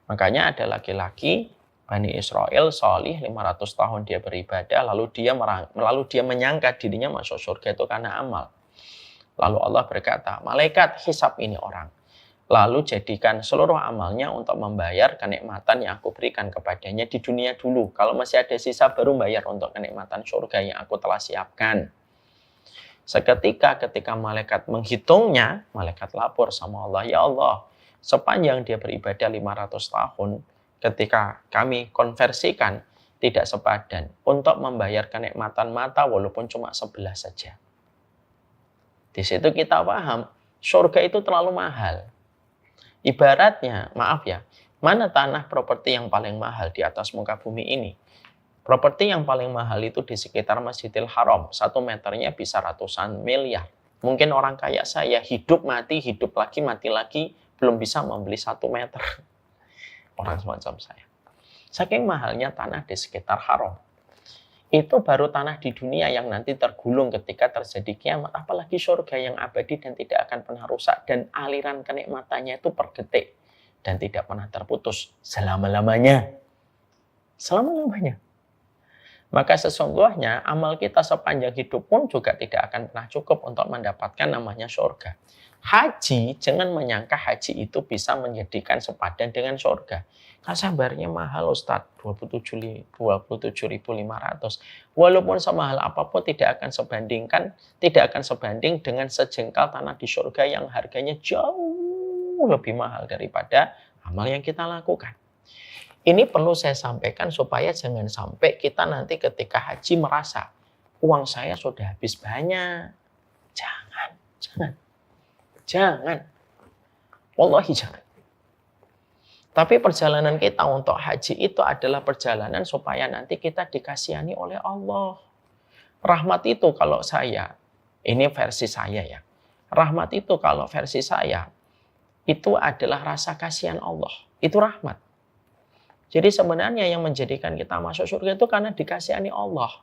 S1: Makanya ada laki-laki Bani Israel Shalih 500 tahun dia beribadah, lalu dia menyangka dirinya masuk surga itu karena amal. Lalu Allah berkata, malaikat hisab ini orang. Lalu jadikan seluruh amalnya untuk membayar kenikmatan yang aku berikan kepadanya di dunia dulu. Kalau masih ada sisa baru bayar untuk kenikmatan surga yang aku telah siapkan. Ketika malaikat menghitungnya, malaikat lapor sama Allah, ya Allah, sepanjang dia beribadah 500 tahun, ketika kami konversikan, tidak sepadan untuk membayar kenikmatan mata walaupun cuma 11 saja. Di situ kita paham, surga itu terlalu mahal. Ibaratnya, maaf ya, mana tanah properti yang paling mahal di atas muka bumi ini? Properti yang paling mahal itu di sekitar Masjidil Haram. 1 meternya bisa ratusan miliar. Mungkin orang kaya saya hidup mati lagi, belum bisa membeli 1 meter. Orang semacam saya. Saking mahalnya tanah di sekitar Haram. Itu baru tanah di dunia yang nanti tergulung ketika terjadi kiamat. Apalagi surga yang abadi dan tidak akan pernah rusak. Dan aliran kenikmatannya itu per detik. Dan tidak pernah terputus selama-lamanya. Selama-lamanya. Maka sesungguhnya amal kita sepanjang hidup pun juga tidak akan pernah cukup untuk mendapatkan namanya surga. Haji, jangan menyangka haji itu bisa menjadikan sepadan dengan surga. Kan sabarnya mahal Ustadz, 27.500. Walaupun semahal apapun tidak akan sebanding dengan sejengkal tanah di surga yang harganya jauh lebih mahal daripada amal yang kita lakukan. Ini perlu saya sampaikan supaya jangan sampai kita nanti ketika haji merasa uang saya sudah habis banyak. Jangan. Wallahi jangan. Tapi perjalanan kita untuk haji itu adalah perjalanan supaya nanti kita dikasihani oleh Allah. Rahmat itu kalau saya, ini versi saya ya. Rahmat itu kalau versi saya, itu adalah rasa kasihan Allah. Itu rahmat. Jadi sebenarnya yang menjadikan kita masuk surga itu karena dikasihani Allah.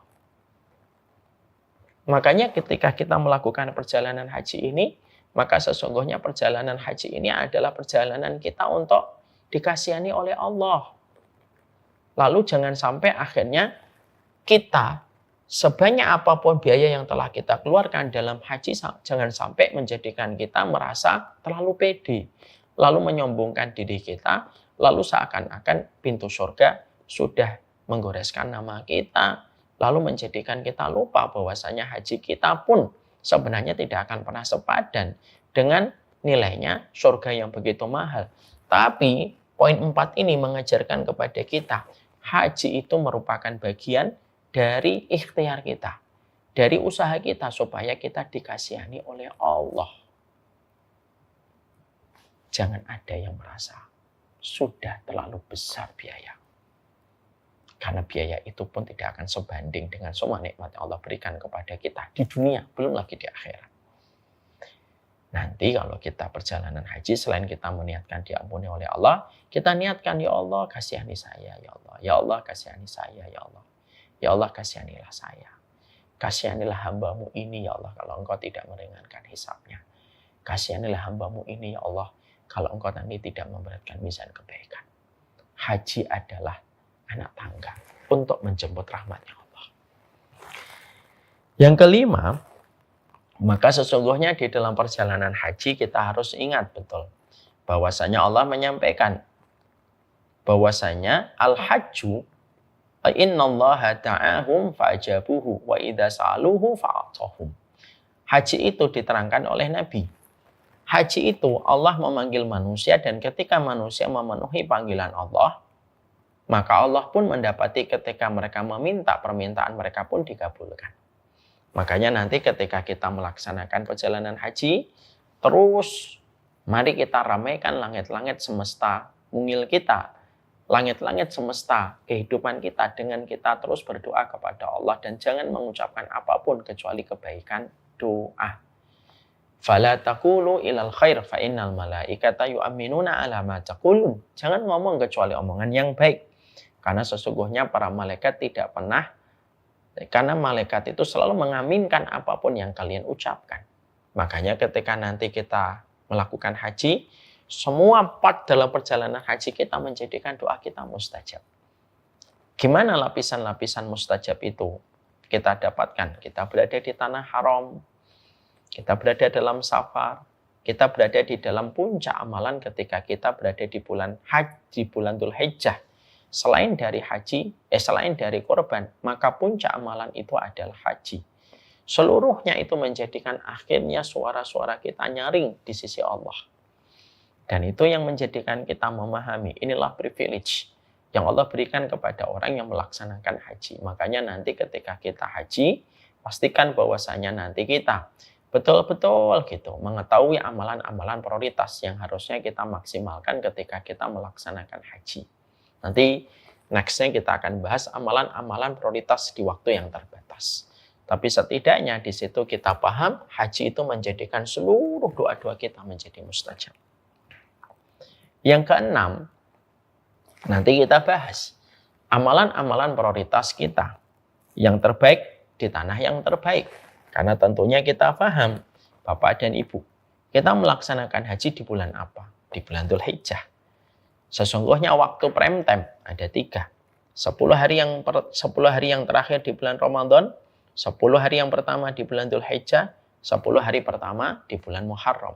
S1: Makanya ketika kita melakukan perjalanan haji ini, maka sesungguhnya perjalanan haji ini adalah perjalanan kita untuk dikasihani oleh Allah. Lalu jangan sampai akhirnya kita sebanyak apapun biaya yang telah kita keluarkan dalam haji, jangan sampai menjadikan kita merasa terlalu pede. Lalu menyombongkan diri kita, lalu seakan-akan pintu surga sudah menggoreskan nama kita, lalu menjadikan kita lupa bahwasanya haji kita pun sebenarnya tidak akan pernah sepadan dengan nilainya surga yang begitu mahal. Tapi poin 4 ini mengajarkan kepada kita, haji itu merupakan bagian dari ikhtiar kita, dari usaha kita supaya kita dikasihani oleh Allah. Jangan ada yang merasa sudah terlalu besar biaya. Karena biaya itu pun tidak akan sebanding dengan semua nikmat yang Allah berikan kepada kita di dunia, belum lagi di akhirat. Nanti kalau kita perjalanan haji, selain kita meniatkan diampuni oleh Allah, kita niatkan, ya Allah kasihani saya, ya Allah. Ya Allah kasihani saya, ya Allah. Ya Allah kasihanilah saya. Kasihanilah hambamu ini, ya Allah, kalau engkau tidak meringankan hisabnya. Kasihanilah hambamu ini, ya Allah, kalau engkau nanti tidak memberatkan mizan kebaikan. Haji adalah anak tangga untuk menjemput rahmatnya Allah. Yang kelima, maka sesungguhnya di dalam perjalanan haji kita harus ingat betul bahwasanya Allah menyampaikan bahwasanya al-hajju innallaha ta'ahum fa'ajabuhu wa idza sa'aluhu fa'atahum. Haji itu diterangkan oleh Nabi. Haji itu Allah memanggil manusia dan ketika manusia memenuhi panggilan Allah, maka Allah pun mendapati ketika mereka meminta permintaan mereka pun dikabulkan. Makanya nanti ketika kita melaksanakan perjalanan haji, terus Mari kita ramaikan langit-langit semesta mungil kita, langit-langit semesta kehidupan kita dengan kita terus berdoa kepada Allah dan jangan mengucapkan apapun kecuali kebaikan doa. Fala taqulu ilal khair fa innal malaikata yu'minuna ala ma taqulun. Jangan ngomong kecuali omongan yang baik. Karena sesungguhnya para malaikat tidak pernah, karena malaikat itu selalu mengaminkan apapun yang kalian ucapkan. Makanya ketika nanti kita melakukan haji, semua part dalam perjalanan haji kita menjadikan doa kita mustajab. Gimana lapisan-lapisan mustajab itu kita dapatkan? Kita berada di tanah haram, kita berada dalam safar, kita berada di dalam puncak amalan ketika kita berada di bulan haji, bulan Dzulhijjah. Selain dari korban, maka puncak amalan itu adalah haji. Seluruhnya itu menjadikan akhirnya suara-suara kita nyaring di sisi Allah. Dan itu yang menjadikan kita memahami, inilah privilege yang Allah berikan kepada orang yang melaksanakan haji. Makanya nanti ketika kita haji, pastikan bahwasanya nanti kita betul-betul gitu mengetahui amalan-amalan prioritas yang harusnya kita maksimalkan ketika kita melaksanakan haji. Nanti next-nya kita akan bahas amalan-amalan prioritas di waktu yang terbatas. Tapi setidaknya di situ kita paham haji itu menjadikan seluruh doa-doa kita menjadi mustajab. Yang keenam, nanti kita bahas amalan-amalan prioritas kita yang terbaik di tanah yang terbaik. Karena tentunya kita paham, Bapak dan Ibu, kita melaksanakan haji di bulan apa? Di bulan Dzulhijjah. Sesungguhnya waktu prime time ada 3. 10 hari yang terakhir di bulan Ramadan, 10 hari yang pertama di bulan Dzulhijjah, 10 hari pertama di bulan Muharram.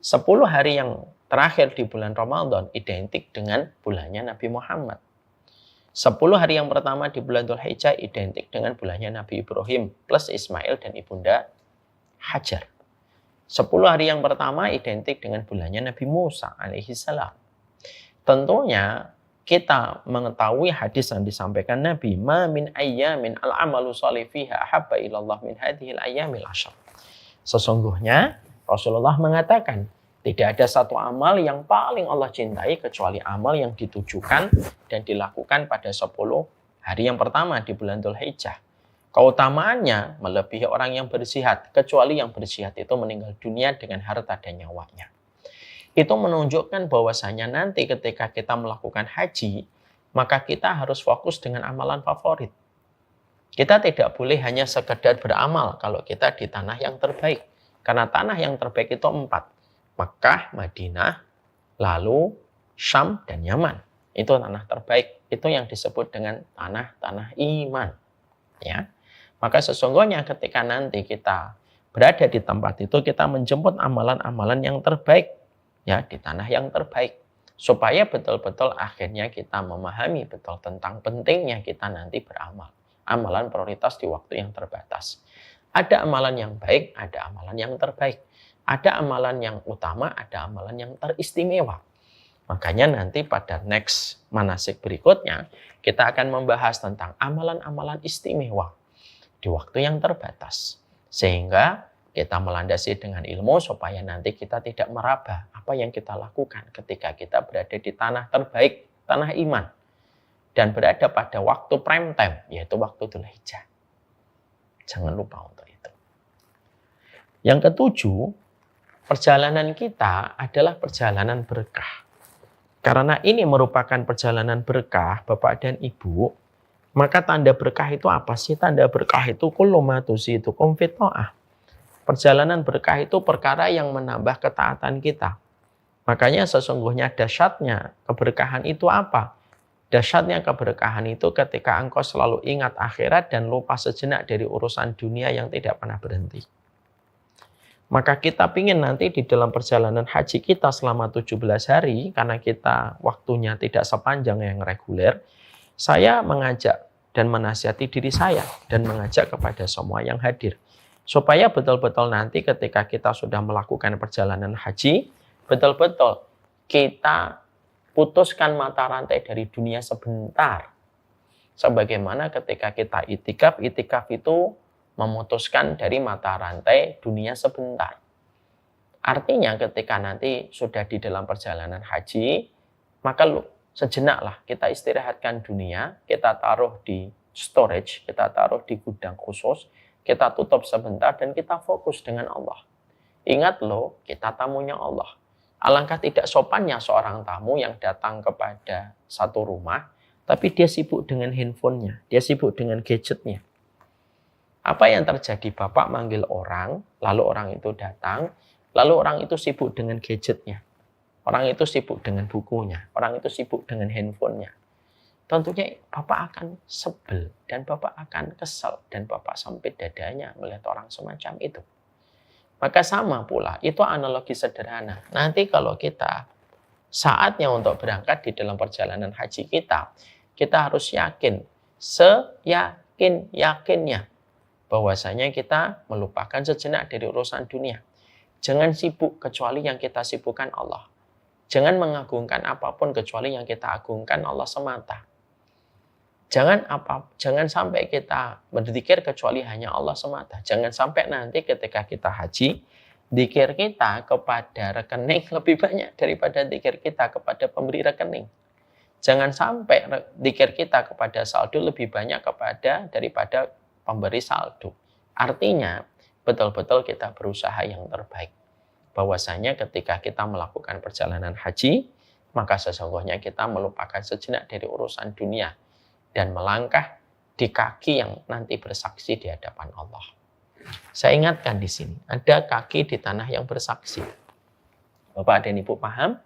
S1: 10 hari yang terakhir di bulan Ramadan identik dengan bulannya Nabi Muhammad. 10 hari yang pertama di bulan Dzulhijjah identik dengan bulannya Nabi Ibrahim plus Ismail dan Ibunda Hajar. 10 hari yang pertama identik dengan bulannya Nabi Musa alaihissalam. Tentunya kita mengetahui hadis yang disampaikan Nabi, ma min ayyamin al-amalu shalih fiha ahabba ilallah min hadhil ayyamil ashar. Sesungguhnya Rasulullah mengatakan, tidak ada satu amal yang paling Allah cintai kecuali amal yang ditujukan dan dilakukan pada 10 hari yang pertama di bulan Dzulhijjah. Keutamaannya melebihi orang yang berjihad, kecuali yang berjihad itu meninggal dunia dengan harta dan nyawanya. Itu menunjukkan bahwasanya nanti ketika kita melakukan haji, maka kita harus fokus dengan amalan favorit. Kita tidak boleh hanya sekedar beramal kalau kita di tanah yang terbaik. Karena tanah yang terbaik itu 4. Makkah, Madinah, lalu Syam, dan Yaman. Itu tanah terbaik. Itu yang disebut dengan tanah-tanah iman. Ya. Maka sesungguhnya ketika nanti kita berada di tempat itu, kita menjemput amalan-amalan yang terbaik. Ya, di tanah yang terbaik. Supaya betul-betul akhirnya kita memahami betul tentang pentingnya kita nanti beramal. Amalan prioritas di waktu yang terbatas. Ada amalan yang baik, ada amalan yang terbaik. Ada amalan yang utama, ada amalan yang teristimewa. Makanya nanti pada next manasik berikutnya, kita akan membahas tentang amalan-amalan istimewa di waktu yang terbatas. Sehingga kita melandasi dengan ilmu supaya nanti kita tidak meraba apa yang kita lakukan ketika kita berada di tanah terbaik, tanah iman. Dan berada pada waktu prime time, yaitu waktu Dzulhijjah. Jangan lupa untuk itu. Yang ketujuh, perjalanan kita adalah perjalanan berkah. Karena ini merupakan perjalanan berkah, Bapak dan Ibu, maka tanda berkah itu apa sih? Tanda berkah itu kullu ma tuzidukum fit ta'ah. Perjalanan berkah itu perkara yang menambah ketaatan kita. Makanya sesungguhnya dahsyatnya keberkahan itu apa? Dahsyatnya keberkahan itu ketika engkau selalu ingat akhirat dan lupa sejenak dari urusan dunia yang tidak pernah berhenti. Maka kita ingin nanti di dalam perjalanan haji kita selama 17 hari, karena kita waktunya tidak sepanjang yang reguler, saya mengajak dan menasihati diri saya dan mengajak kepada semua yang hadir. Supaya betul-betul nanti ketika kita sudah melakukan perjalanan haji, betul-betul kita putuskan mata rantai dari dunia sebentar. Sebagaimana ketika kita itikaf itu memutuskan dari mata rantai dunia sebentar. Artinya ketika nanti sudah di dalam perjalanan haji, maka sejenaklah kita istirahatkan dunia, kita taruh di storage, kita taruh di gudang khusus, kita tutup sebentar dan kita fokus dengan Allah. Ingat loh, kita tamunya Allah. Alangkah tidak sopannya seorang tamu yang datang kepada satu rumah, tapi dia sibuk dengan handphonenya, dia sibuk dengan gadgetnya. Apa yang terjadi? Bapak manggil orang, lalu orang itu datang, lalu orang itu sibuk dengan gadgetnya. Orang itu sibuk dengan bukunya, orang itu sibuk dengan handphonenya. Tentunya Bapak akan sebel dan Bapak akan kesal dan Bapak sampai dadanya melihat orang semacam itu. Maka sama pula, itu analogi sederhana. Nanti kalau kita saatnya untuk berangkat di dalam perjalanan haji kita harus yakin, seyakin-yakinnya bahwasanya kita melupakan sejenak dari urusan dunia. Jangan sibuk kecuali yang kita sibukkan Allah. Jangan mengagungkan apapun kecuali yang kita agungkan Allah semata. Jangan sampai kita berzikir kecuali hanya Allah semata. Jangan sampai nanti ketika kita haji, zikir kita kepada rekening lebih banyak daripada zikir kita kepada pemberi rekening. Jangan sampai zikir kita kepada saldo lebih banyak daripada pemberi saldo. Artinya, betul-betul kita berusaha yang terbaik. Bahwasanya ketika kita melakukan perjalanan haji, maka sesungguhnya kita melupakan sejenak dari urusan dunia dan melangkah di kaki yang nanti bersaksi di hadapan Allah. Saya ingatkan di sini, ada kaki di tanah yang bersaksi. Bapak dan Ibu paham?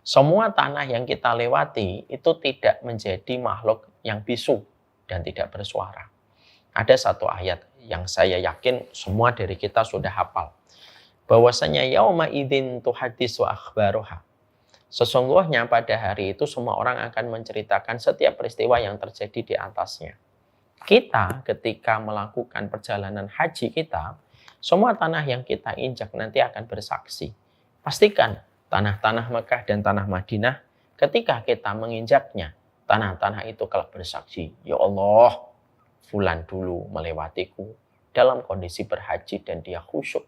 S1: Semua tanah yang kita lewati itu tidak menjadi makhluk yang bisu dan tidak bersuara. Ada satu ayat yang saya yakin semua dari kita sudah hafal. Bahwasanya yauma idzin tuhaddisu akhbaruha. Sesungguhnya pada hari itu semua orang akan menceritakan setiap peristiwa yang terjadi di atasnya. Kita ketika melakukan perjalanan haji kita, semua tanah yang kita injak nanti akan bersaksi. Pastikan tanah-tanah Mekah dan tanah Madinah ketika kita menginjaknya, tanah-tanah itu kelak bersaksi, ya Allah, fulan dulu melewatiku dalam kondisi berhaji dan dia khusyuk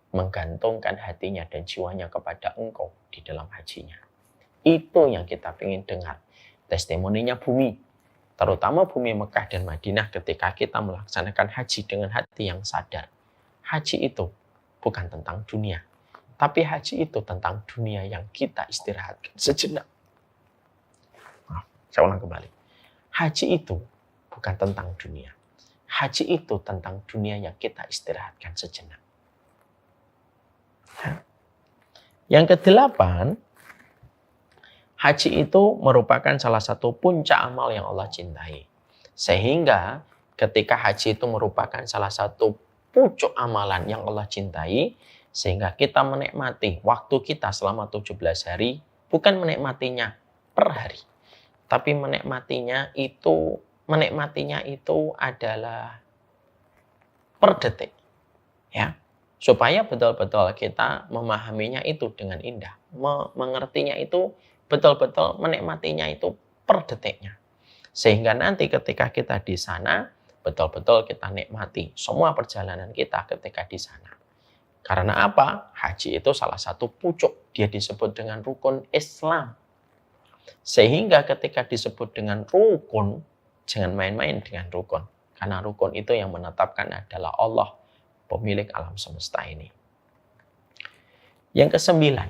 S1: menggantungkan hatinya dan jiwanya kepada Engkau di dalam hajinya. Itu yang kita ingin dengar. Testimoninya bumi, terutama bumi Mekah dan Madinah ketika kita melaksanakan haji dengan hati yang sadar. Haji itu bukan tentang dunia, tapi haji itu tentang dunia yang kita istirahatkan sejenak. Saya ulang kembali. Haji itu bukan tentang dunia. Haji itu tentang dunia yang kita istirahatkan sejenak. Yang kedelapan, haji itu merupakan salah satu puncak amal yang Allah cintai. Sehingga ketika haji itu merupakan salah satu puncak amalan yang Allah cintai, sehingga kita menikmati waktu kita selama 17 hari, bukan menikmatinya per hari, tapi menikmatinya itu adalah per detik. Ya. Supaya betul-betul kita memahaminya itu dengan indah. Mengertinya itu betul-betul, menikmatinya itu per detiknya. Sehingga nanti ketika kita di sana, betul-betul kita nikmati semua perjalanan kita ketika di sana. Karena apa? Haji itu salah satu pucuk. Dia disebut dengan rukun Islam. Sehingga ketika disebut dengan rukun, jangan main-main dengan rukun. Karena rukun itu yang menetapkan adalah Allah, pemilik alam semesta ini. Yang kesembilan,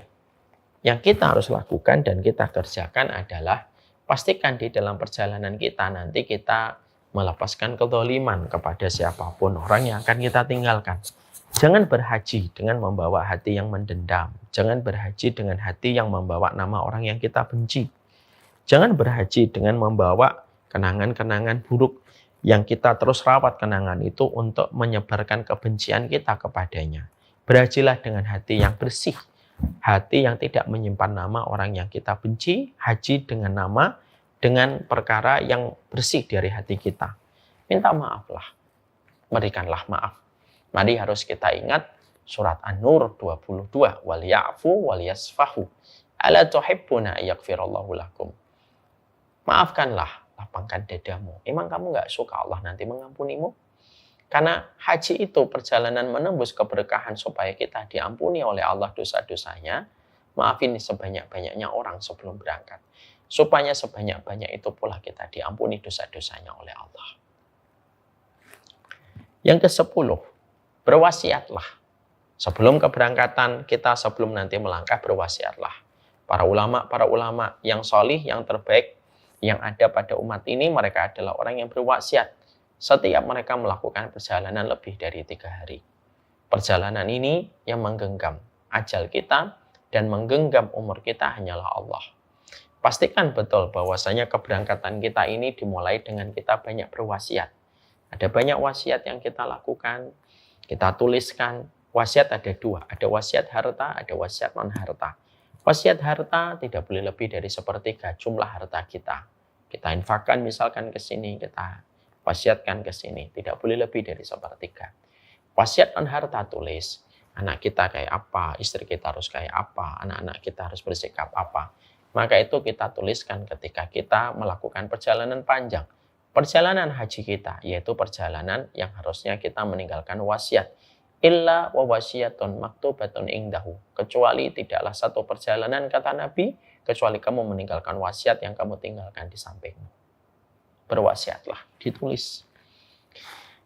S1: yang kita harus lakukan dan kita kerjakan adalah pastikan di dalam perjalanan kita nanti kita melepaskan kezaliman kepada siapapun orang yang akan kita tinggalkan. Jangan berhaji dengan membawa hati yang mendendam. Jangan berhaji dengan hati yang membawa nama orang yang kita benci. Jangan berhaji dengan membawa kenangan-kenangan buruk yang kita terus rawat kenangan itu untuk menyebarkan kebencian kita kepadanya. Berhajilah dengan hati yang bersih, hati yang tidak menyimpan nama orang yang kita benci, haji dengan perkara yang bersih dari hati kita. Minta maaflah, berikanlah maaf. Mari harus kita ingat surat An-Nur 22, wal ya'fu wal yasfahu, ala tuhibbuna yaghfirallahu lakum. Maafkanlah, lapangkan dadamu. Emang kamu nggak suka Allah nanti mengampunimu? Karena haji itu perjalanan menembus keberkahan supaya kita diampuni oleh Allah dosa-dosanya. Maafin sebanyak-banyaknya orang sebelum berangkat. Supaya sebanyak-banyak itu pula kita diampuni dosa-dosanya oleh Allah. Yang ke-10, berwasiatlah. Sebelum keberangkatan kita, sebelum nanti melangkah, berwasiatlah. Para ulama yang solih, yang terbaik, yang ada pada umat ini, mereka adalah orang yang berwasiat. Setiap mereka melakukan perjalanan lebih dari 3 hari. Perjalanan ini yang menggenggam ajal kita dan menggenggam umur kita hanyalah Allah. Pastikan betul bahwasanya keberangkatan kita ini dimulai dengan kita banyak berwasiat. Ada banyak wasiat yang kita lakukan, kita tuliskan. Wasiat ada 2, ada wasiat harta, ada wasiat non-harta. Wasiat harta tidak boleh lebih dari 1/3 jumlah harta kita. Kita infakkan misalkan ke sini, kita wasiatkan ke sini, tidak boleh lebih dari 1/3. Wasiat non-harta tulis, anak kita kayak apa, istri kita harus kayak apa, anak-anak kita harus bersikap apa. Maka itu kita tuliskan ketika kita melakukan perjalanan panjang. Perjalanan haji kita, yaitu perjalanan yang harusnya kita meninggalkan wasiat. Illa wa wasiyatun maktubatun indahu. Kecuali tidaklah satu perjalanan, kata Nabi, kecuali kamu meninggalkan wasiat yang kamu tinggalkan di sampingmu. Berwasiatlah, ditulis.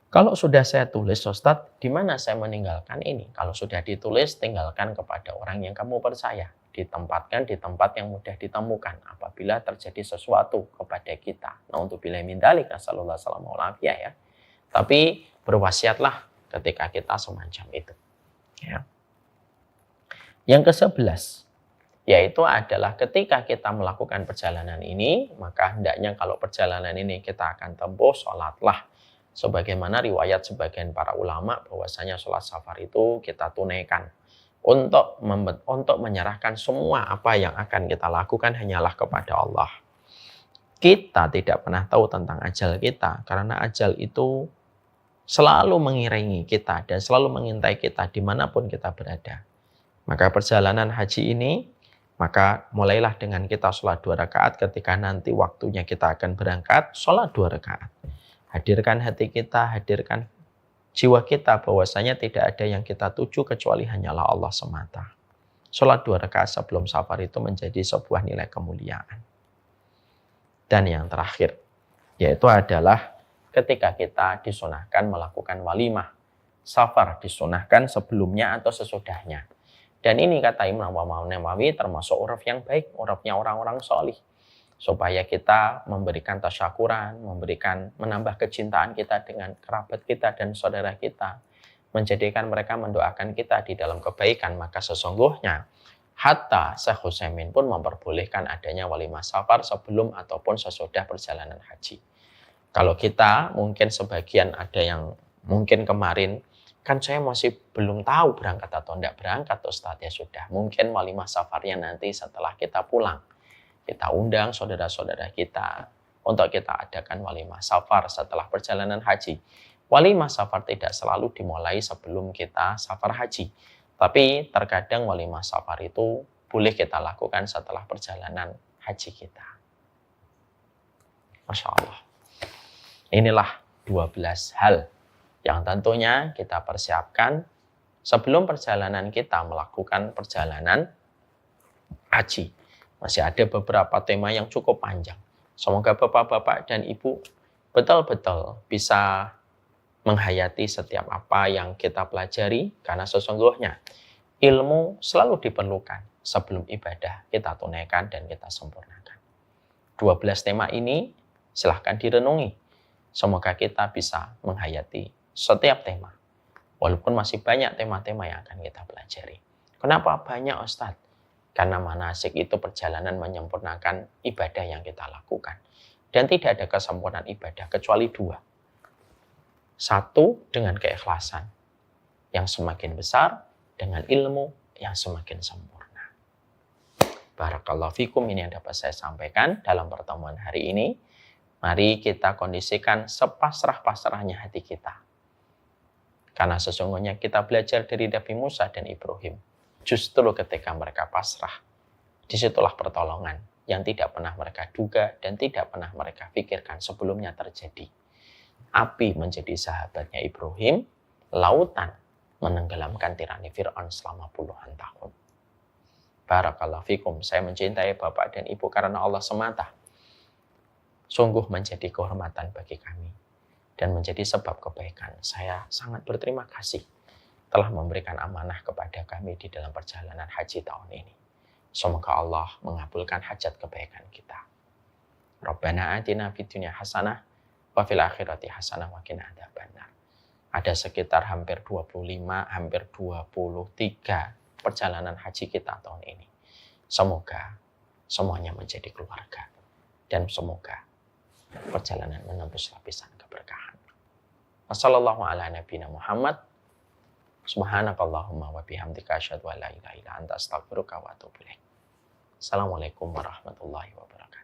S1: Kalau sudah saya tulis, Ustadz, di mana saya meninggalkan ini? Kalau sudah ditulis, tinggalkan kepada orang yang kamu percaya. Ditempatkan di tempat yang mudah ditemukan apabila terjadi sesuatu kepada kita. Nah, untuk billahi min dzalik, nasallallahu alaihi ya. Tapi berwasiatlah ketika kita semacam itu. Ya. Yang ke-11, yaitu adalah ketika kita melakukan perjalanan ini, maka hendaknya kalau perjalanan ini kita akan tempuh, sholatlah. Sebagaimana riwayat sebagian para ulama bahwasanya sholat safar itu kita tunaikan. Untuk menyerahkan semua apa yang akan kita lakukan hanyalah kepada Allah. Kita tidak pernah tahu tentang ajal kita, karena ajal itu selalu mengiringi kita dan selalu mengintai kita dimanapun kita berada. Maka perjalanan haji ini, maka mulailah dengan kita sholat 2 rakaat ketika nanti waktunya kita akan berangkat, sholat 2 rakaat. Hadirkan hati kita, hadirkan jiwa kita bahwasanya tidak ada yang kita tuju kecuali hanyalah Allah semata. Sholat 2 rakaat sebelum safar itu menjadi sebuah nilai kemuliaan. Dan yang terakhir, yaitu adalah ketika kita disunahkan melakukan walimah. Safar disunahkan sebelumnya atau sesudahnya. Dan ini kata Imam Nawawi termasuk uruf yang baik, urufnya orang-orang solih. Supaya kita memberikan tasyakuran, menambah kecintaan kita dengan kerabat kita dan saudara kita, menjadikan mereka mendoakan kita di dalam kebaikan, maka sesungguhnya hatta Syekh Utsaimin pun memperbolehkan adanya walimah safar sebelum ataupun sesudah perjalanan haji. Kalau kita mungkin sebagian ada yang mungkin kemarin, kan saya masih belum tahu berangkat atau tidak berangkat, Ustaz, ya sudah. Mungkin walimah safarnya nanti setelah kita pulang. Kita undang saudara-saudara kita untuk kita adakan walimah safar setelah perjalanan haji. Walimah safar tidak selalu dimulai sebelum kita safar haji. Tapi terkadang walimah safar itu boleh kita lakukan setelah perjalanan haji kita. Masya Allah. Inilah 12 hal yang tentunya kita persiapkan sebelum perjalanan kita melakukan perjalanan haji. Masih ada beberapa tema yang cukup panjang. Semoga bapak-bapak dan ibu betul-betul bisa menghayati setiap apa yang kita pelajari, karena sesungguhnya ilmu selalu diperlukan sebelum ibadah kita tunaikan dan kita sempurnakan. 12 tema ini silahkan direnungi. Semoga kita bisa menghayati setiap tema. Walaupun masih banyak tema-tema yang akan kita pelajari. Kenapa banyak, Ustadz? Karena manasik itu perjalanan menyempurnakan ibadah yang kita lakukan. Dan tidak ada kesempurnaan ibadah kecuali 2. 1, dengan keikhlasan yang semakin besar, dengan ilmu yang semakin sempurna. Barakallahu fikum, ini yang dapat saya sampaikan dalam pertemuan hari ini. Mari kita kondisikan sepasrah-pasrahnya hati kita. Karena sesungguhnya kita belajar dari Nabi Musa dan Ibrahim. Justru ketika mereka pasrah, disitulah pertolongan yang tidak pernah mereka duga dan tidak pernah mereka pikirkan sebelumnya terjadi. Api menjadi sahabatnya Ibrahim, lautan menenggelamkan tirani Fir'aun selama puluhan tahun. Barakallahu fikum, saya mencintai Bapak dan Ibu karena Allah semata. Sungguh menjadi kehormatan bagi kami dan menjadi sebab kebaikan. Saya sangat berterima kasih telah memberikan amanah kepada kami di dalam perjalanan haji tahun ini. Semoga Allah mengabulkan hajat kebaikan kita. Rabbana atina fid dunya hasanah wa fil akhirati hasanah wa qina adzabannar. Ada sekitar hampir 25, hampir 23 perjalanan haji kita tahun ini. Semoga semuanya menjadi keluarga dan semoga perjalanan menembus lapisan keberkahan. Wassallallahu ala nabiyina Muhammad. Subhanakallahumma wa bihamdika asyhadu an la ilaha illa anta astaghfiruka wa atubu ilaik. Assalamualaikum warahmatullahi wabarakatuh.